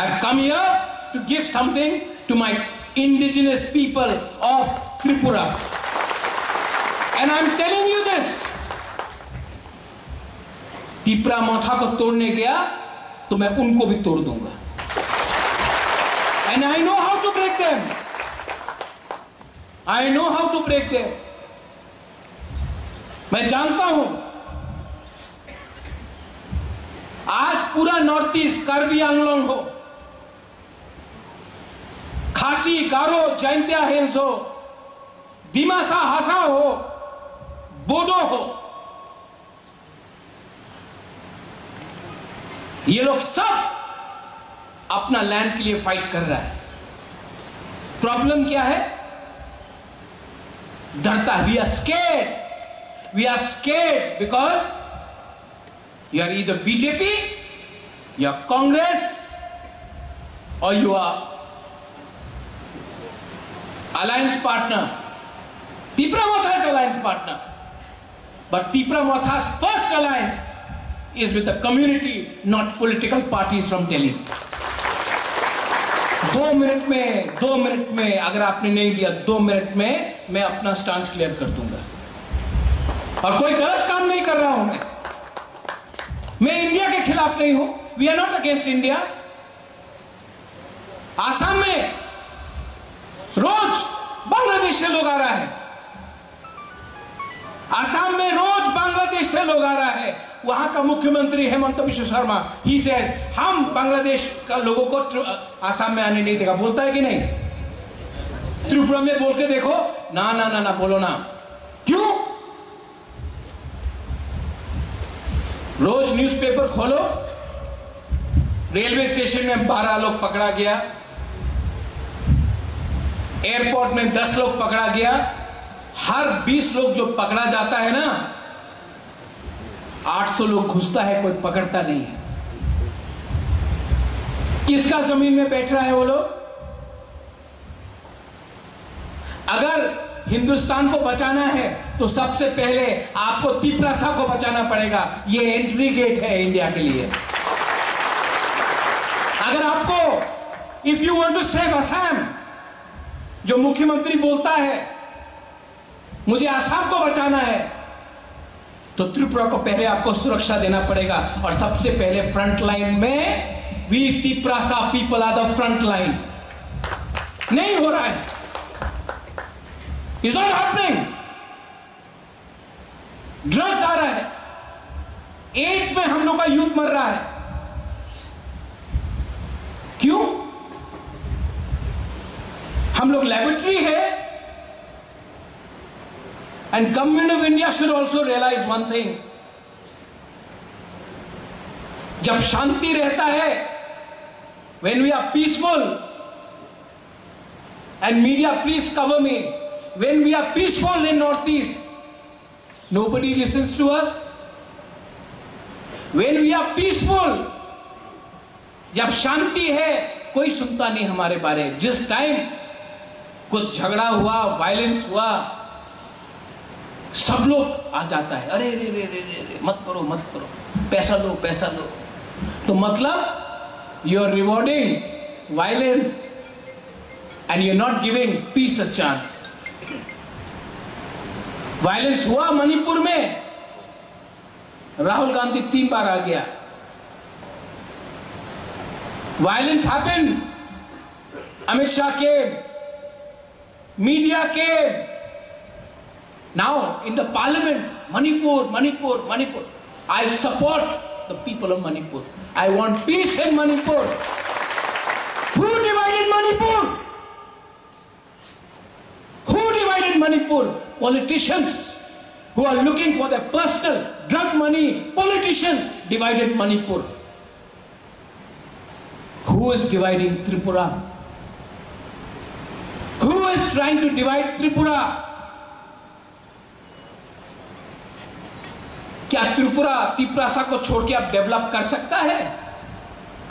I've come here to give something to my indigenous people of Tripura. And I'm telling you this. Tipra मोथा को तोड़ने गया तो मैं उनको भी तोड़ दूंगा। And I know how to break them. I know how to break them. मैं जानता हूं आज पूरा नॉर्थ ईस्ट, कार्बी आंगलोंग हो, खासी, गारो, जैंतिया हिल्स हो, दिमासा हासा हो, बोडो हो, ये लोग सब अपना लैंड के लिए फाइट कर रहा है। प्रॉब्लम क्या है? डरता है। We are scared. We are scared because you are either BJP, you are Congress, और you are alliance partner. Tipra Motha's alliance partner. But Tipra Motha's first alliance is with the community, not political parties from Delhi. 2 minute में अगर आपने नहीं दिया 2 minute में मैं अपना stance clear कर दूंगा. और कोई गलत काम नहीं कर रहा हूं मैं इंडिया के खिलाफ नहीं हूं. We are not against India. Assam में रोज बांग्लादेश से लोग आ रहा है. आसाम में रोज बांग्लादेश से लोग आ रहा है. वहां का मुख्यमंत्री हेमंत बिश्व शर्मा ही से हम बांग्लादेश का लोगों को आसाम में आने नहीं देगा. बोलता है कि नहीं? त्रिपुरा में बोल के देखो. ना ना ना ना बोलो ना. क्यों? रोज न्यूज़पेपर खोलो, रेलवे स्टेशन में 12 लोग पकड़ा गया, एयरपोर्ट में 10 लोग पकड़ा गया. हर 20 लोग जो पकड़ा जाता है ना, 800 लोग घुसता है, कोई पकड़ता नहीं है. किसका जमीन में बैठ रहा है वो लोग? अगर हिंदुस्तान को बचाना है तो सबसे पहले आपको तिप्रासा को बचाना पड़ेगा. ये एंट्री गेट है इंडिया के लिए. अगर आपको if you want to save Assam, जो मुख्यमंत्री बोलता है मुझे असम को बचाना है, तो त्रिपुरा को पहले आपको सुरक्षा देना पड़ेगा. और सबसे पहले फ्रंट लाइन में we Tiprasa people are the front line. नहीं हो रहा है. Is not happening. ड्रग्स आ रहा है. एड्स में हम लोग का यूथ मर रहा है. क्यों? हम लोग लेबोरेटरी है. And government of India should also realise one thing. जब शांति रहता है, when we are peaceful, and media please cover me, when we are peaceful in North East, nobody listens to us. When we are peaceful, जब शांति है, कोई सुनता नहीं हमारे बारे. जिस टाइम कुछ झगड़ा हुआ, वायलेंस हुआ, सब लोग आ जाता है. अरे रे रे रे रे मत करो मत करो, पैसा दो पैसा दो. तो मतलब you are rewarding violence and you are not giving peace a chance. Violence हुआ मणिपुर में, राहुल गांधी 3 बार आ गया. Violence happened. अमित शाह के, मीडिया के. Now in the parliament, Manipur. I support the people of Manipur. I want peace in Manipur. Who divided Manipur? Manipur, politicians who are looking for their personal drug money, politicians divided Manipur. Who is dividing Tripura? Who is trying to divide Tripura? क्या त्रिपुरा तिप्रासा को छोड़ के आप develop कर सकता है?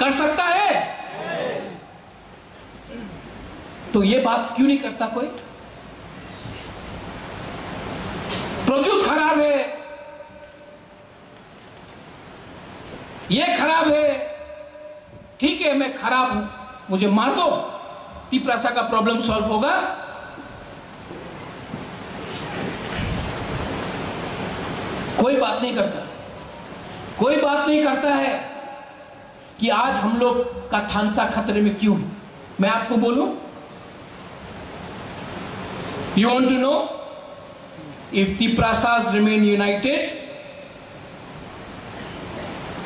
कर सकता है? तो ये बात क्यों नहीं करता कोई? प्रद्युत खराब है, ये खराब है, ठीक है मैं खराब हूं, मुझे मार दो, तिप्रासा का प्रॉब्लम सॉल्व होगा? कोई बात नहीं करता, कोई बात नहीं करता है कि आज हम लोग का थानसा खतरे में क्यों है। मैं आपको बोलूं, you want to know if Tiprasas remain united,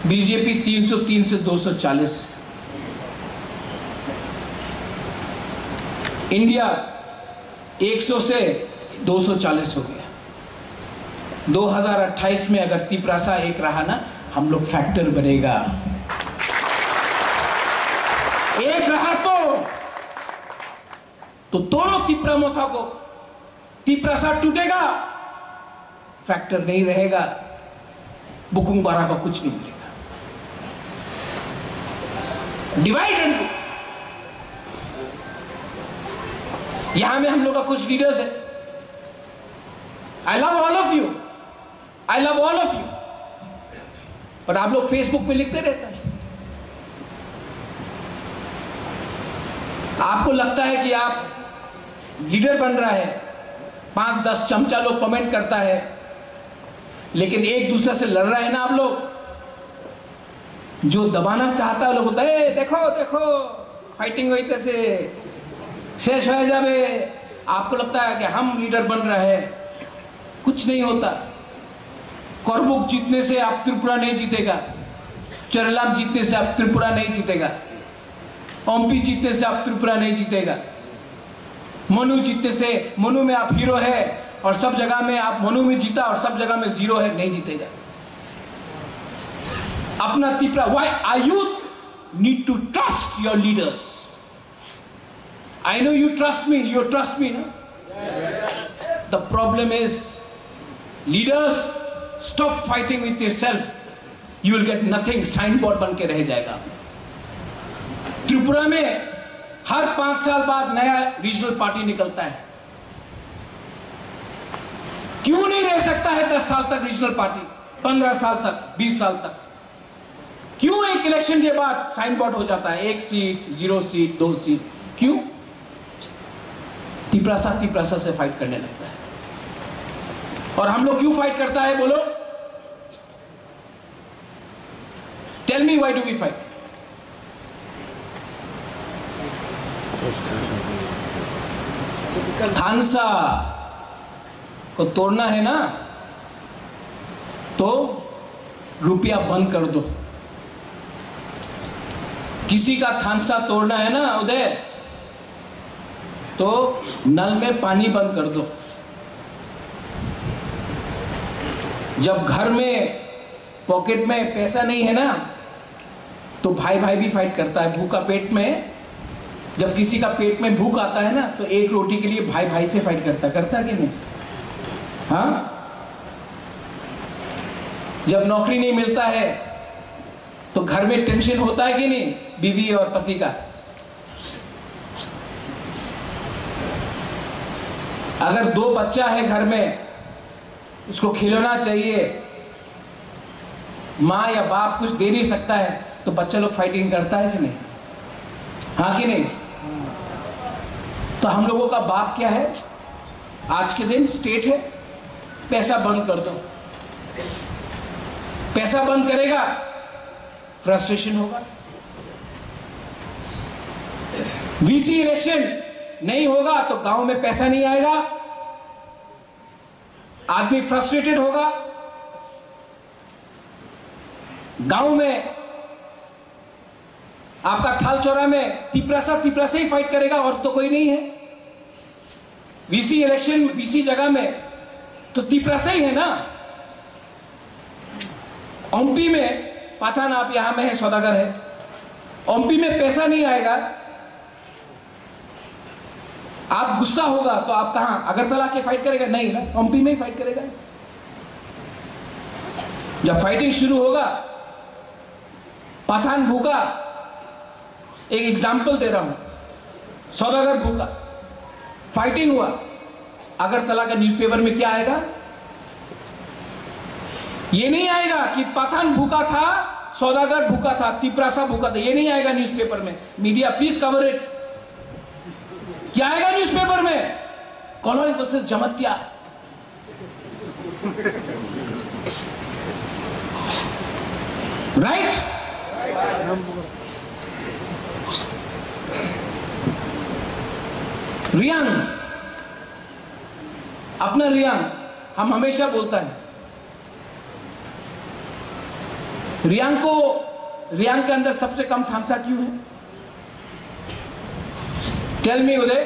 BJP 303 से 240, इंडिया 100 से 240 हो गया। 2028 में अगर तिप्रासा एक रहा ना, हम लोग फैक्टर बनेगा। एक रहा तो तोड़ो तिप्रा मोथा को, तिप्रासा टूटेगा, फैक्टर नहीं रहेगा, बुकुंग बारा का कुछ नहीं मिलेगा। Divide and rule. यहां में हम लोग का कुछ लीडर्स है, आई love all of you, I love all of you, पर आप लोग फेसबुक पे लिखते रहते हैं। आपको लगता है कि आप लीडर बन रहा है, 5-10 चमचा लोग कमेंट करता है, लेकिन एक दूसरे से लड़ रहा है ना आप लोग। जो दबाना चाहता है लोग बोलता है देखो देखो फाइटिंग हुई तैसे शेष हो जावे। आपको लगता है कि हम लीडर बन रहे हैं, कुछ नहीं होता। करबुक जीतने से आप त्रिपुरा नहीं जीतेगा, चरलाम जीतने से आप त्रिपुरा नहीं जीतेगा, ओमपी जीतने से आप त्रिपुरा नहीं जीतेगा, मनु जीतने से, मनु में आप हीरो है और सब जगह में आप मनु में जीता और सब जगह में जीरो है, नहीं जीतेगा। अपना Tripura, why our youth need to trust your leaders. I know you trust me, you trust me ना। The problem is leaders stop fighting with yourself, you will get nothing. Sign board बन के रह जाएगा। त्रिपुरा में हर 5 साल बाद नया रीजनल पार्टी निकलता है। क्यों नहीं रह सकता है 10 साल तक रीजनल पार्टी, 15 साल तक, 20 साल तक? क्यों एक इलेक्शन के बाद साइन बोर्ड हो जाता है, 1 सीट, 0 सीट, 2 सीट? क्यों? तिप्रासा से फाइट करने लगता है। और हम लोग क्यों फाइट करता है बोलो? Tell me why do we fight? Thansa को तोड़ना है ना, तो रुपया बंद कर दो। किसी का थानसा तोड़ना है ना उदय, तो नल में पानी बंद कर दो। जब घर में पॉकेट में पैसा नहीं है ना, तो भाई भाई भी फाइट करता है। भूखा पेट में, जब किसी का पेट में भूख आता है ना, तो एक रोटी के लिए भाई भाई से फाइट करता कि नहीं? हाँ, जब नौकरी नहीं मिलता है तो घर में टेंशन होता है कि नहीं, बीवी और पति का? अगर 2 बच्चा है घर में, उसको खिलौना चाहिए, माँ या बाप कुछ दे नहीं सकता है, तो बच्चा लोग फाइटिंग करता है कि नहीं? हाँ कि नहीं? तो हम लोगों का बाप क्या है आज के दिन? स्टेट है। पैसा बंद कर दो। पैसा बंद करेगा, फ्रस्ट्रेशन होगा। वीसी इलेक्शन नहीं होगा तो गांव में पैसा नहीं आएगा, आदमी फ्रस्ट्रेटेड होगा। गांव में आपका थाल चौरा में तिप्रासा ही फाइट करेगा और तो कोई नहीं है। वीसी इलेक्शन, वीसी जगह में तो तिपरासा ही है ना। ओमपी में पठान आप यहां में है, सौदागर है, ओमपी में पैसा नहीं आएगा, आप गुस्सा होगा तो आप कहां अगरतला के फाइट करेगा? नहीं ना, ओमपी में ही फाइट करेगा। जब फाइटिंग शुरू होगा, पठान भूखा, एक एग्जाम्पल दे रहा हूं, सौदागर भूखा, फाइटिंग हुआ, अगरतला का न्यूज़पेपर में क्या आएगा? ये नहीं आएगा कि पठान भूखा था, सौदागर भूखा था, तिपरासा भूखा था, ये नहीं आएगा न्यूज़पेपर में। Media please cover it. क्या आएगा न्यूज़पेपर में? Colony versus Jamatia. Right? Reang, अपना रियांग हम हमेशा बोलता है, रियांग के अंदर सबसे कम थामसा क्यों है? Tell me Uday,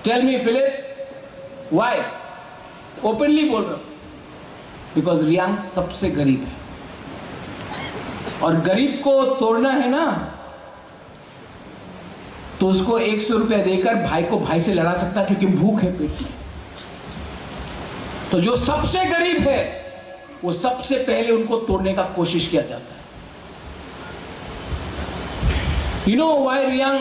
tell me Philip, why? Openly बोल रहा हूं, बिकॉज रियांग सबसे गरीब है, और गरीब को तोड़ना है ना तो उसको 100 रुपया देकर भाई को भाई से लड़ा सकता है, क्योंकि भूख है पेट में। तो जो सबसे गरीब है वो सबसे पहले उनको तोड़ने का कोशिश किया जाता है। You know why Riyang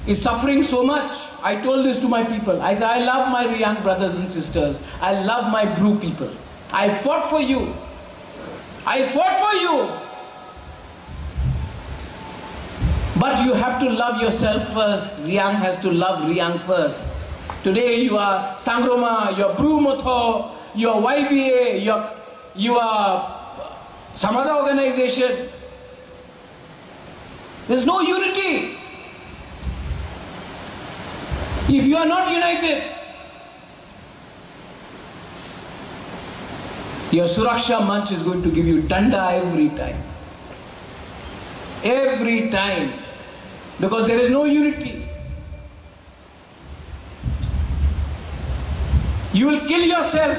is suffering so much? I told this to my people. I said, I love my Riyang brothers and sisters. I love my Bru people. I fought for you. I fought for you. But you have to love yourself first. Riyang has to love Riyang first. Today you are Sangroma, you are Bru Motho, you are YBA, you are some other organization. There's no unity. If you are not united, your Suraksha Manch is going to give you danda every time. Every time. Because there is no unity. You will kill yourself.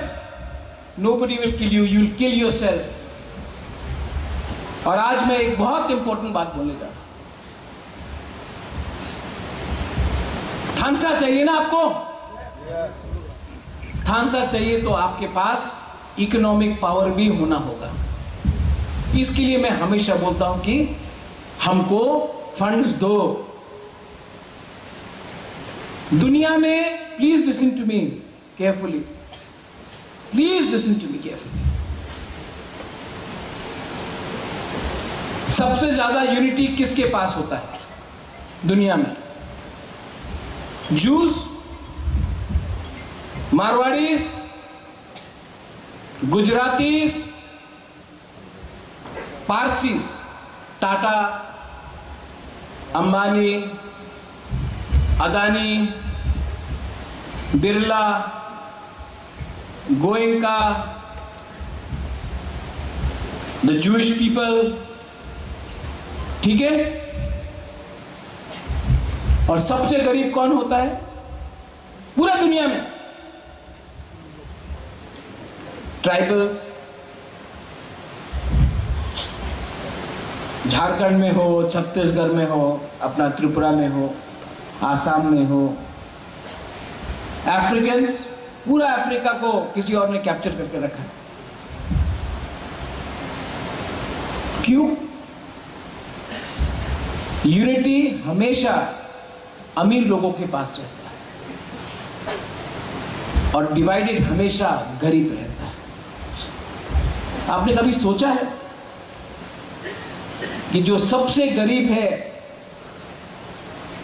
Nobody will kill you. You will kill yourself. और आज मैं एक बहुत important बात बोलने जा रहा हूं। थानसा चाहिए ना आपको? थानसा चाहिए तो आपके पास इकोनॉमिक पावर भी होना होगा। इसके लिए मैं हमेशा बोलता हूं कि हमको फंड्स दो। दुनिया में, please listen to me carefully, please listen to me carefully, सबसे ज्यादा यूनिटी किसके पास होता है दुनिया में? Jews, Marwaris, Gujaratis, Parsis, Tata, Ambani, Adani, Birla, Goenka, the Jewish people, ठीक है? और सबसे गरीब कौन होता है पूरा दुनिया में? ट्राइबल्स। झारखंड में हो, छत्तीसगढ़ में हो, अपना त्रिपुरा में हो, आसाम में हो, अफ्रीकन्स, पूरा अफ्रीका को किसी और ने कैप्चर करके रखा है। क्यों? यूनिटी हमेशा अमीर लोगों के पास रहता है और डिवाइडेड हमेशा गरीब रहता है। आपने कभी सोचा है कि जो सबसे गरीब है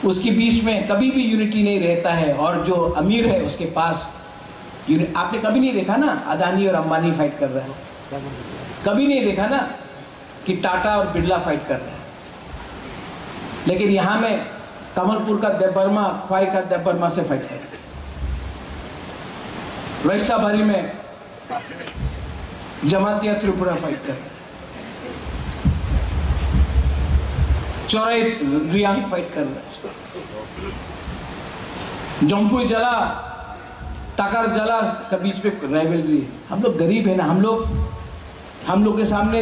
उसके बीच में कभी भी यूनिटी नहीं रहता है, और जो अमीर है उसके पास आपने कभी नहीं देखा ना अदानी और अंबानी फाइट कर रहे हैं? कभी नहीं देखा ना कि टाटा और बिरला फाइट कर रहे हैं? लेकिन यहां में कमलपुर का देबबर्मा, ख्वाई का देबबर्मा से फाइट कर रहे हैं। वैशाबारी में जमातिया त्रिपुरा फाइट कर रहे हैं। चौराई रियांग फाइट कर रहे हैं। जम्पुई जला, टाकर जला का बीच में राइवलरी। हम लोग गरीब है ना, हम लोग के सामने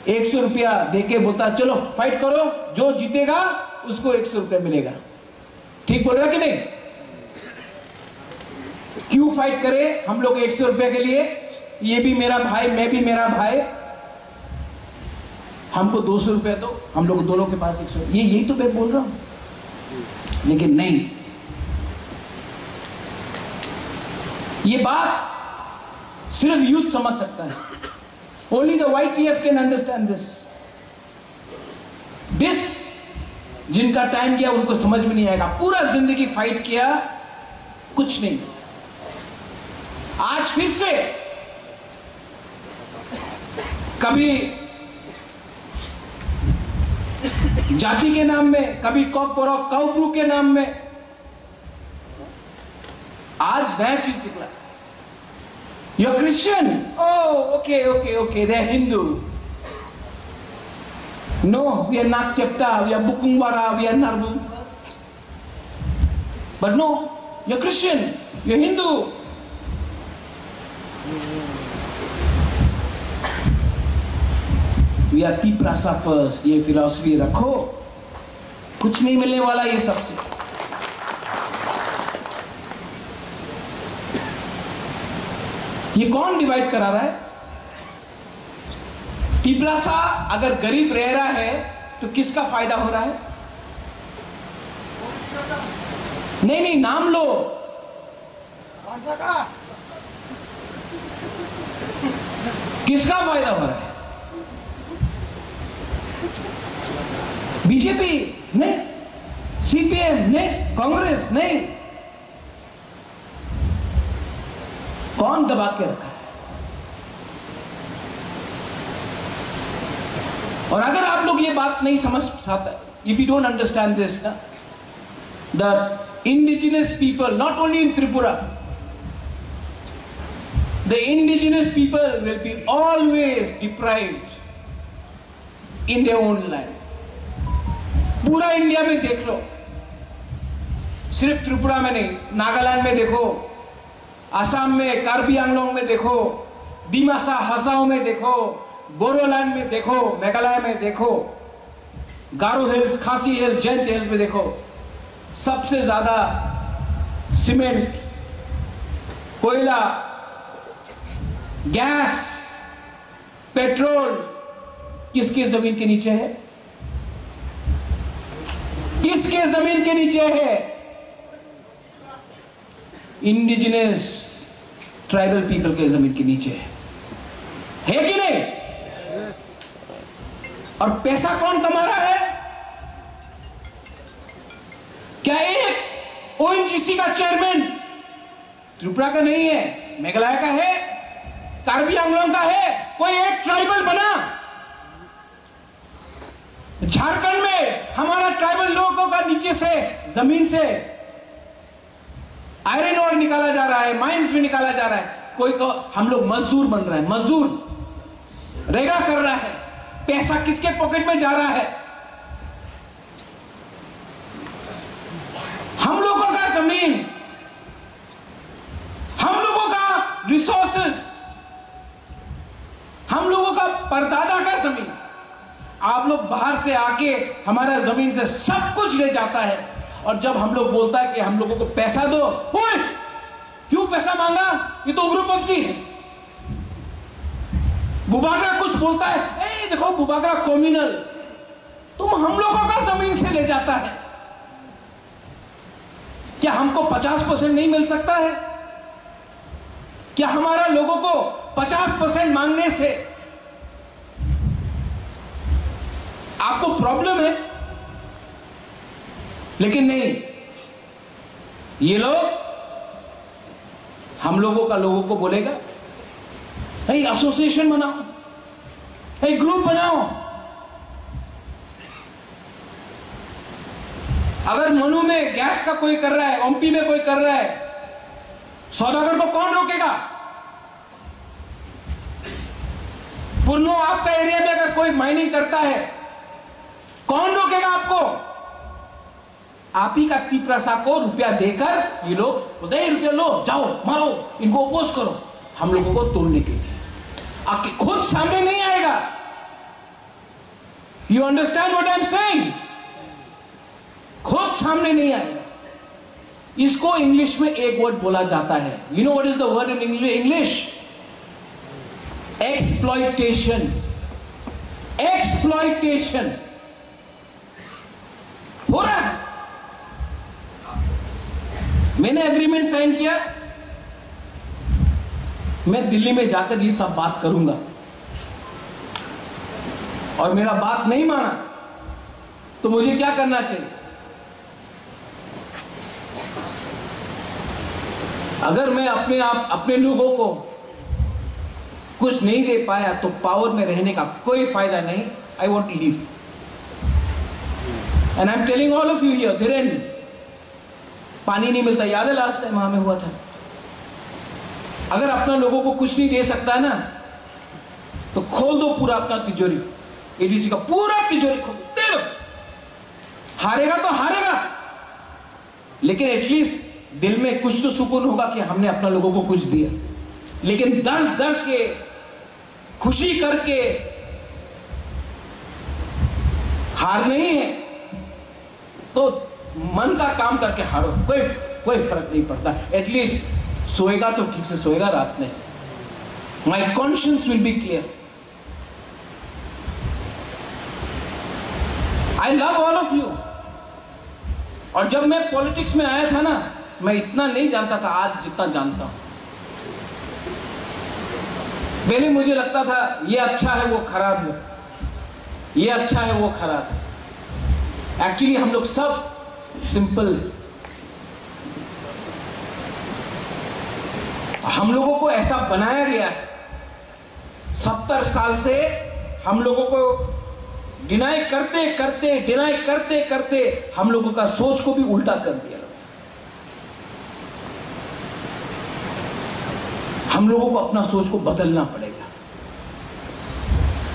100 रुपया देके बोलता चलो फाइट करो, जो जीतेगा उसको 100 रुपया मिलेगा। ठीक बोल रहा कि नहीं? क्यों फाइट करे हम लोग 100 रुपया के लिए? ये भी मेरा भाई, मैं भी मेरा भाई, हमको 200 रुपया दो, हम लोग दोनों के पास 100। यही तो मैं बोल रहा हूं। लेकिन नहीं, ये बात सिर्फ यूथ समझ सकता है। Only the YTF can understand this. जिनका टाइम गया उनको समझ में नहीं आएगा। पूरा जिंदगी फाइट किया, कुछ नहीं। आज फिर से कभी जाति के नाम में, कभी काउब्रू के नाम में, आज नया चीज निकला। You are Christian, okay, they are Hindu. No, we are not Chepta, we are Bukungwara, we are Narbung first. But no, you are Christian, you are Hindu. We are Tiprasa first. ये फिलॉसफी रखो, कुछ नहीं मिलने वाला ये सबसे। ये कौन डिवाइड करा रहा है? तिप्रासा अगर गरीब रह रहा है तो किसका फायदा हो रहा है? नहीं, नाम लो। किसका फायदा हो रहा है? बीजेपी नहीं, CPM नहीं, कांग्रेस नहीं। कौन दबा के रखा है? और अगर आप लोग ये बात नहीं समझ सकते, if you don't understand this, the indigenous people, not only in Tripura, the indigenous people will be always deprived in their own land. पूरा इंडिया में देख लो, सिर्फ त्रिपुरा में नहीं, नागालैंड में देखो, असम में, कार्बी आंगलोंग में देखो, दिमासा हसाओ में देखो, बोरोलैंड में देखो, मेघालय में देखो, गारो हिल्स, खासी हिल्स, जैंत हिल्स में देखो, सबसे ज्यादा सीमेंट, कोयला, गैस, पेट्रोल किसके जमीन के नीचे है? किसके जमीन के नीचे है? इंडिजिनस ट्राइबल पीपल के जमीन के नीचे है कि नहीं? और पैसा कौन कमा रहा है? क्या एक ONGC का चेयरमैन त्रिपुरा का नहीं है, मेघालय का है, कार्बी आंगलोंग का है? कोई एक ट्राइबल बना? झारखंड में हमारा ट्राइबल लोगों का नीचे से, जमीन से आयरन ओर निकाला जा रहा है, माइंस में निकाला जा रहा है। कोई को हम लोग मजदूर बन रहा है, मजदूर रेगा कर रहा है। पैसा किसके पॉकेट में जा रहा है? हम लोगों का जमीन, हम लोगों का रिसोर्सेस, हम लोगों का परदादा का जमीन, आप लोग बाहर से आके हमारा जमीन से सब कुछ ले जाता है। और जब हम लोग बोलता है कि हम लोगों को पैसा दो, ओए क्यों पैसा मांगा? ये तो उग्रपंथी है। बुबागरा कुछ बोलता है, ए देखो बुबागरा कम्युनल, तुम हम लोगों का जमीन से ले जाता है। क्या हमको 50% नहीं मिल सकता है? क्या हमारा लोगों को 50% मांगने से आपको प्रॉब्लम है? लेकिन नहीं, ये लोग हम लोगों का लोगों को बोलेगा, एक एसोसिएशन बनाओ, एक ग्रुप बनाओ। अगर मनु में गैस का कोई कर रहा है, ओमपी में कोई कर रहा है, सौदागर को कौन रोकेगा? पुरनो आपका एरिया में अगर कोई माइनिंग करता है, कौन रोकेगा आपको? आप ही का तिपरासा को रुपया देकर ये लोग बोलते हैं रुपया लो, जाओ मारो, इनको अपोज करो, हम लोगों को तोड़ने के लिए। आपके खुद सामने नहीं आएगा। You understand what I am saying? खुद सामने नहीं आएगा। इसको इंग्लिश में एक वर्ड बोला जाता है। You know what is the word in English? Exploitation. Exploitation हो रहा है। मैंने एग्रीमेंट साइन किया, मैं दिल्ली में जाकर ये सब बात करूंगा, और मेरा बात नहीं माना तो मुझे क्या करना चाहिए? अगर मैं अपने लोगों को कुछ नहीं दे पाया तो पावर में रहने का कोई फायदा नहीं। I want to leave and I am telling all of you here, धीरेन पानी नहीं मिलता, याद है लास्ट टाइम वहां में हुआ था। अगर अपना लोगों को कुछ नहीं दे सकता ना तो खोल दो पूरा अपना तिजोरी, एडीसी का पूरा तिजोरी खोल दे दो। हारेगा तो हारेगा, लेकिन एटलीस्ट दिल में कुछ तो सुकून होगा कि हमने अपना लोगों को कुछ दिया। लेकिन दर्द दर्द के, खुशी करके हार नहीं है तो मन का काम करके हारो, कोई फर्क नहीं पड़ता। एटलीस्ट सोएगा तो ठीक से सोएगा रात में। My conscience will be clear. I love all of you. और जब मैं पॉलिटिक्स में आया था ना, मैं इतना नहीं जानता था आज जितना जानता हूं। पहले मुझे लगता था ये अच्छा है वो खराब है, ये अच्छा है वो खराब है। एक्चुअली हम लोग सब सिंपल है। हम लोगों को ऐसा बनाया गया है, 70 साल से हम लोगों को डिनाई करते करते हम लोगों का सोच को भी उल्टा कर दिया। हम लोगों को अपना सोच को बदलना पड़ेगा।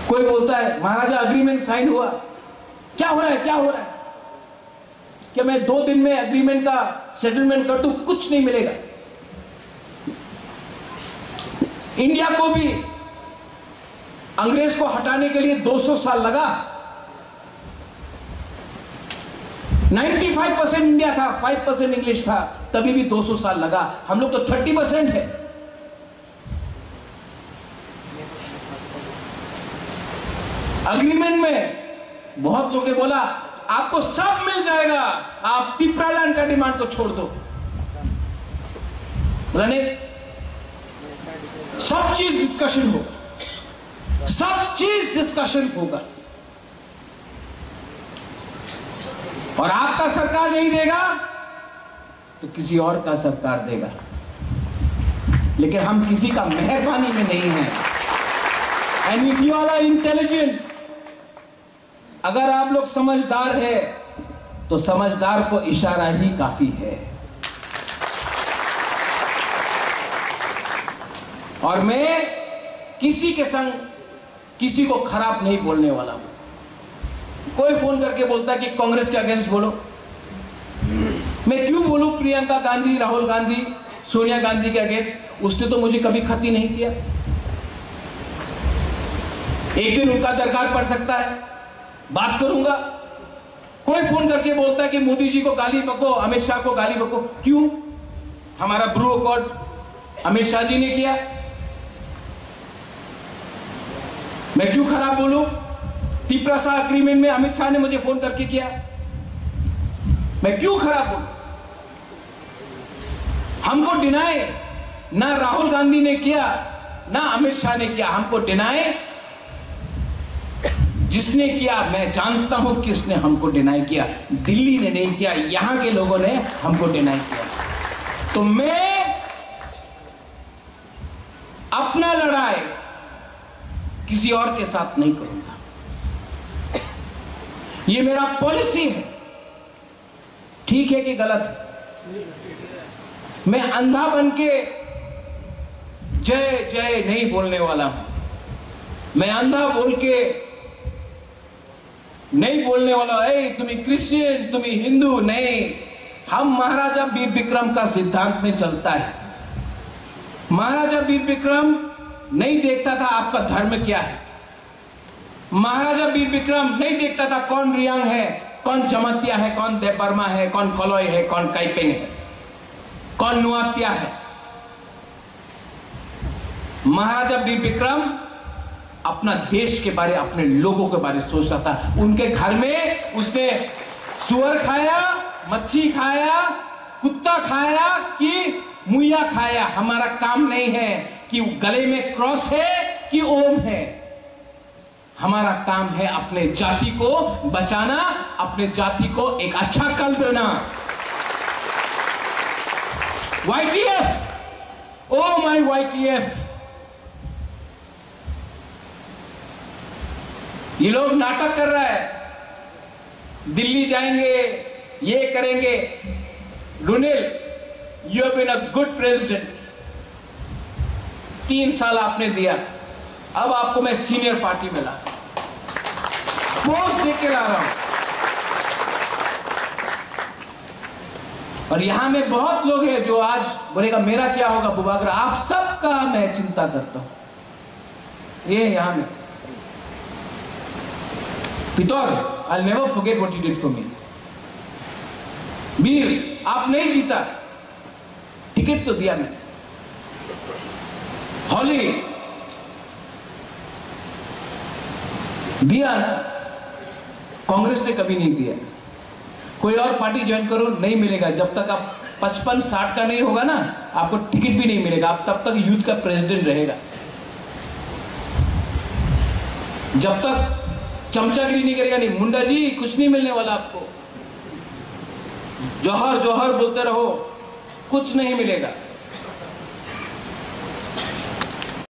कोई बोलता है महाराजा अग्रीमेंट साइन हुआ, क्या हो रहा है, क्या हो रहा है? क्या मैं 2 दिन में एग्रीमेंट का सेटलमेंट कर दूं? कुछ नहीं मिलेगा। इंडिया को भी अंग्रेज को हटाने के लिए 200 साल लगा। 95% इंडिया था, 5% इंग्लिश था, तभी भी 200 साल लगा। हम लोग तो 30% है। अग्रीमेंट में बहुत लोगों ने बोला आपको सब मिल जाएगा, आप तिपरालैंड का डिमांड को छोड़ दो। नहीं, सब चीज डिस्कशन होगा, सब चीज डिस्कशन होगा। और आपका सरकार नहीं देगा तो किसी और का सरकार देगा, लेकिन हम किसी का मेहरबानी में नहीं है। And if you are intelligent, अगर आप लोग समझदार है तो समझदार को इशारा ही काफी है। और मैं किसी के संग किसी को खराब नहीं बोलने वाला हूं। कोई फोन करके बोलता है कि कांग्रेस के अगेंस्ट बोलो, मैं क्यों बोलूं प्रियंका गांधी, राहुल गांधी, सोनिया गांधी के अगेंस्ट? उसने तो मुझे कभी खत ही नहीं किया। एक दिन उनका दरकार पड़ सकता है, बात करूंगा। कोई फोन करके बोलता है कि मोदी जी को गाली बको, अमित शाह को गाली बको। क्यों? हमारा ब्रू अकॉर्ड अमित शाह जी ने किया, मैं क्यों खराब बोलूं? तिपरासा एग्रीमेंट में अमित शाह ने मुझे फोन करके किया, मैं क्यों खराब बोलूं? हमको डिनाई ना राहुल गांधी ने किया ना अमित शाह ने किया, हमको डिनाई जिसने किया मैं जानता हूं किसने हमको डिनाई किया। दिल्ली ने नहीं किया, यहां के लोगों ने हमको डिनाई किया। तो मैं अपना लड़ाई किसी और के साथ नहीं करूंगा, ये मेरा पॉलिसी है। ठीक है कि गलत है? मैं अंधा बन के जय जय नहीं बोलने वाला हूं। मैं अंधा बोल के नहीं बोलने वाला ए तुम्हें क्रिश्चियन तुम्हें हिंदू नहीं, हम महाराजा वीर विक्रम का सिद्धांत में चलता है। महाराजा वीर विक्रम नहीं देखता था आपका धर्म क्या है, महाराजा वीर विक्रम नहीं देखता था कौन रियांग है, कौन जमातिया है, कौन देवबर्मा है, कौन कलॉय है, कौन काइपेंग है, कौन नुआतिया है। महाराजा वीर विक्रम अपना देश के बारे, अपने लोगों के बारे सोचता था। उनके घर में उसने सुअर खाया, मच्छी खाया, कुत्ता खाया कि मुइया खाया, हमारा काम नहीं है कि गले में क्रॉस है कि ओम है। हमारा काम है अपने जाति को बचाना, अपने जाति को एक अच्छा कल देना। YTF, oh my YTF। ये लोग नाटक कर रहा है, दिल्ली जाएंगे, ये करेंगे। Runil, you have been a good president, 3 साल आपने दिया, अब आपको मैं सीनियर पार्टी में ला पोस्ट देके ला रहा हूं। और यहां में बहुत लोग हैं जो आज बोलेगा मेरा क्या होगा बुबाकर, आप सबका मैं चिंता करता हूं। ये यहां में पितौर, I'll never forget what you did for me। वीर, आप नहीं जीता, टिकट तो दिया मैं। हॉली दिया ना, कांग्रेस ने कभी नहीं दिया। कोई और पार्टी ज्वाइन करो, नहीं मिलेगा। जब तक आप 55-60 का नहीं होगा ना, आपको टिकट भी नहीं मिलेगा। आप तब तक यूथ का प्रेसिडेंट रहेगा। जब तक चमचागिरी नहीं करेगा, नहीं मुंडा जी कुछ नहीं मिलने वाला आपको। जौहर जौहर बोलते रहो, कुछ नहीं मिलेगा।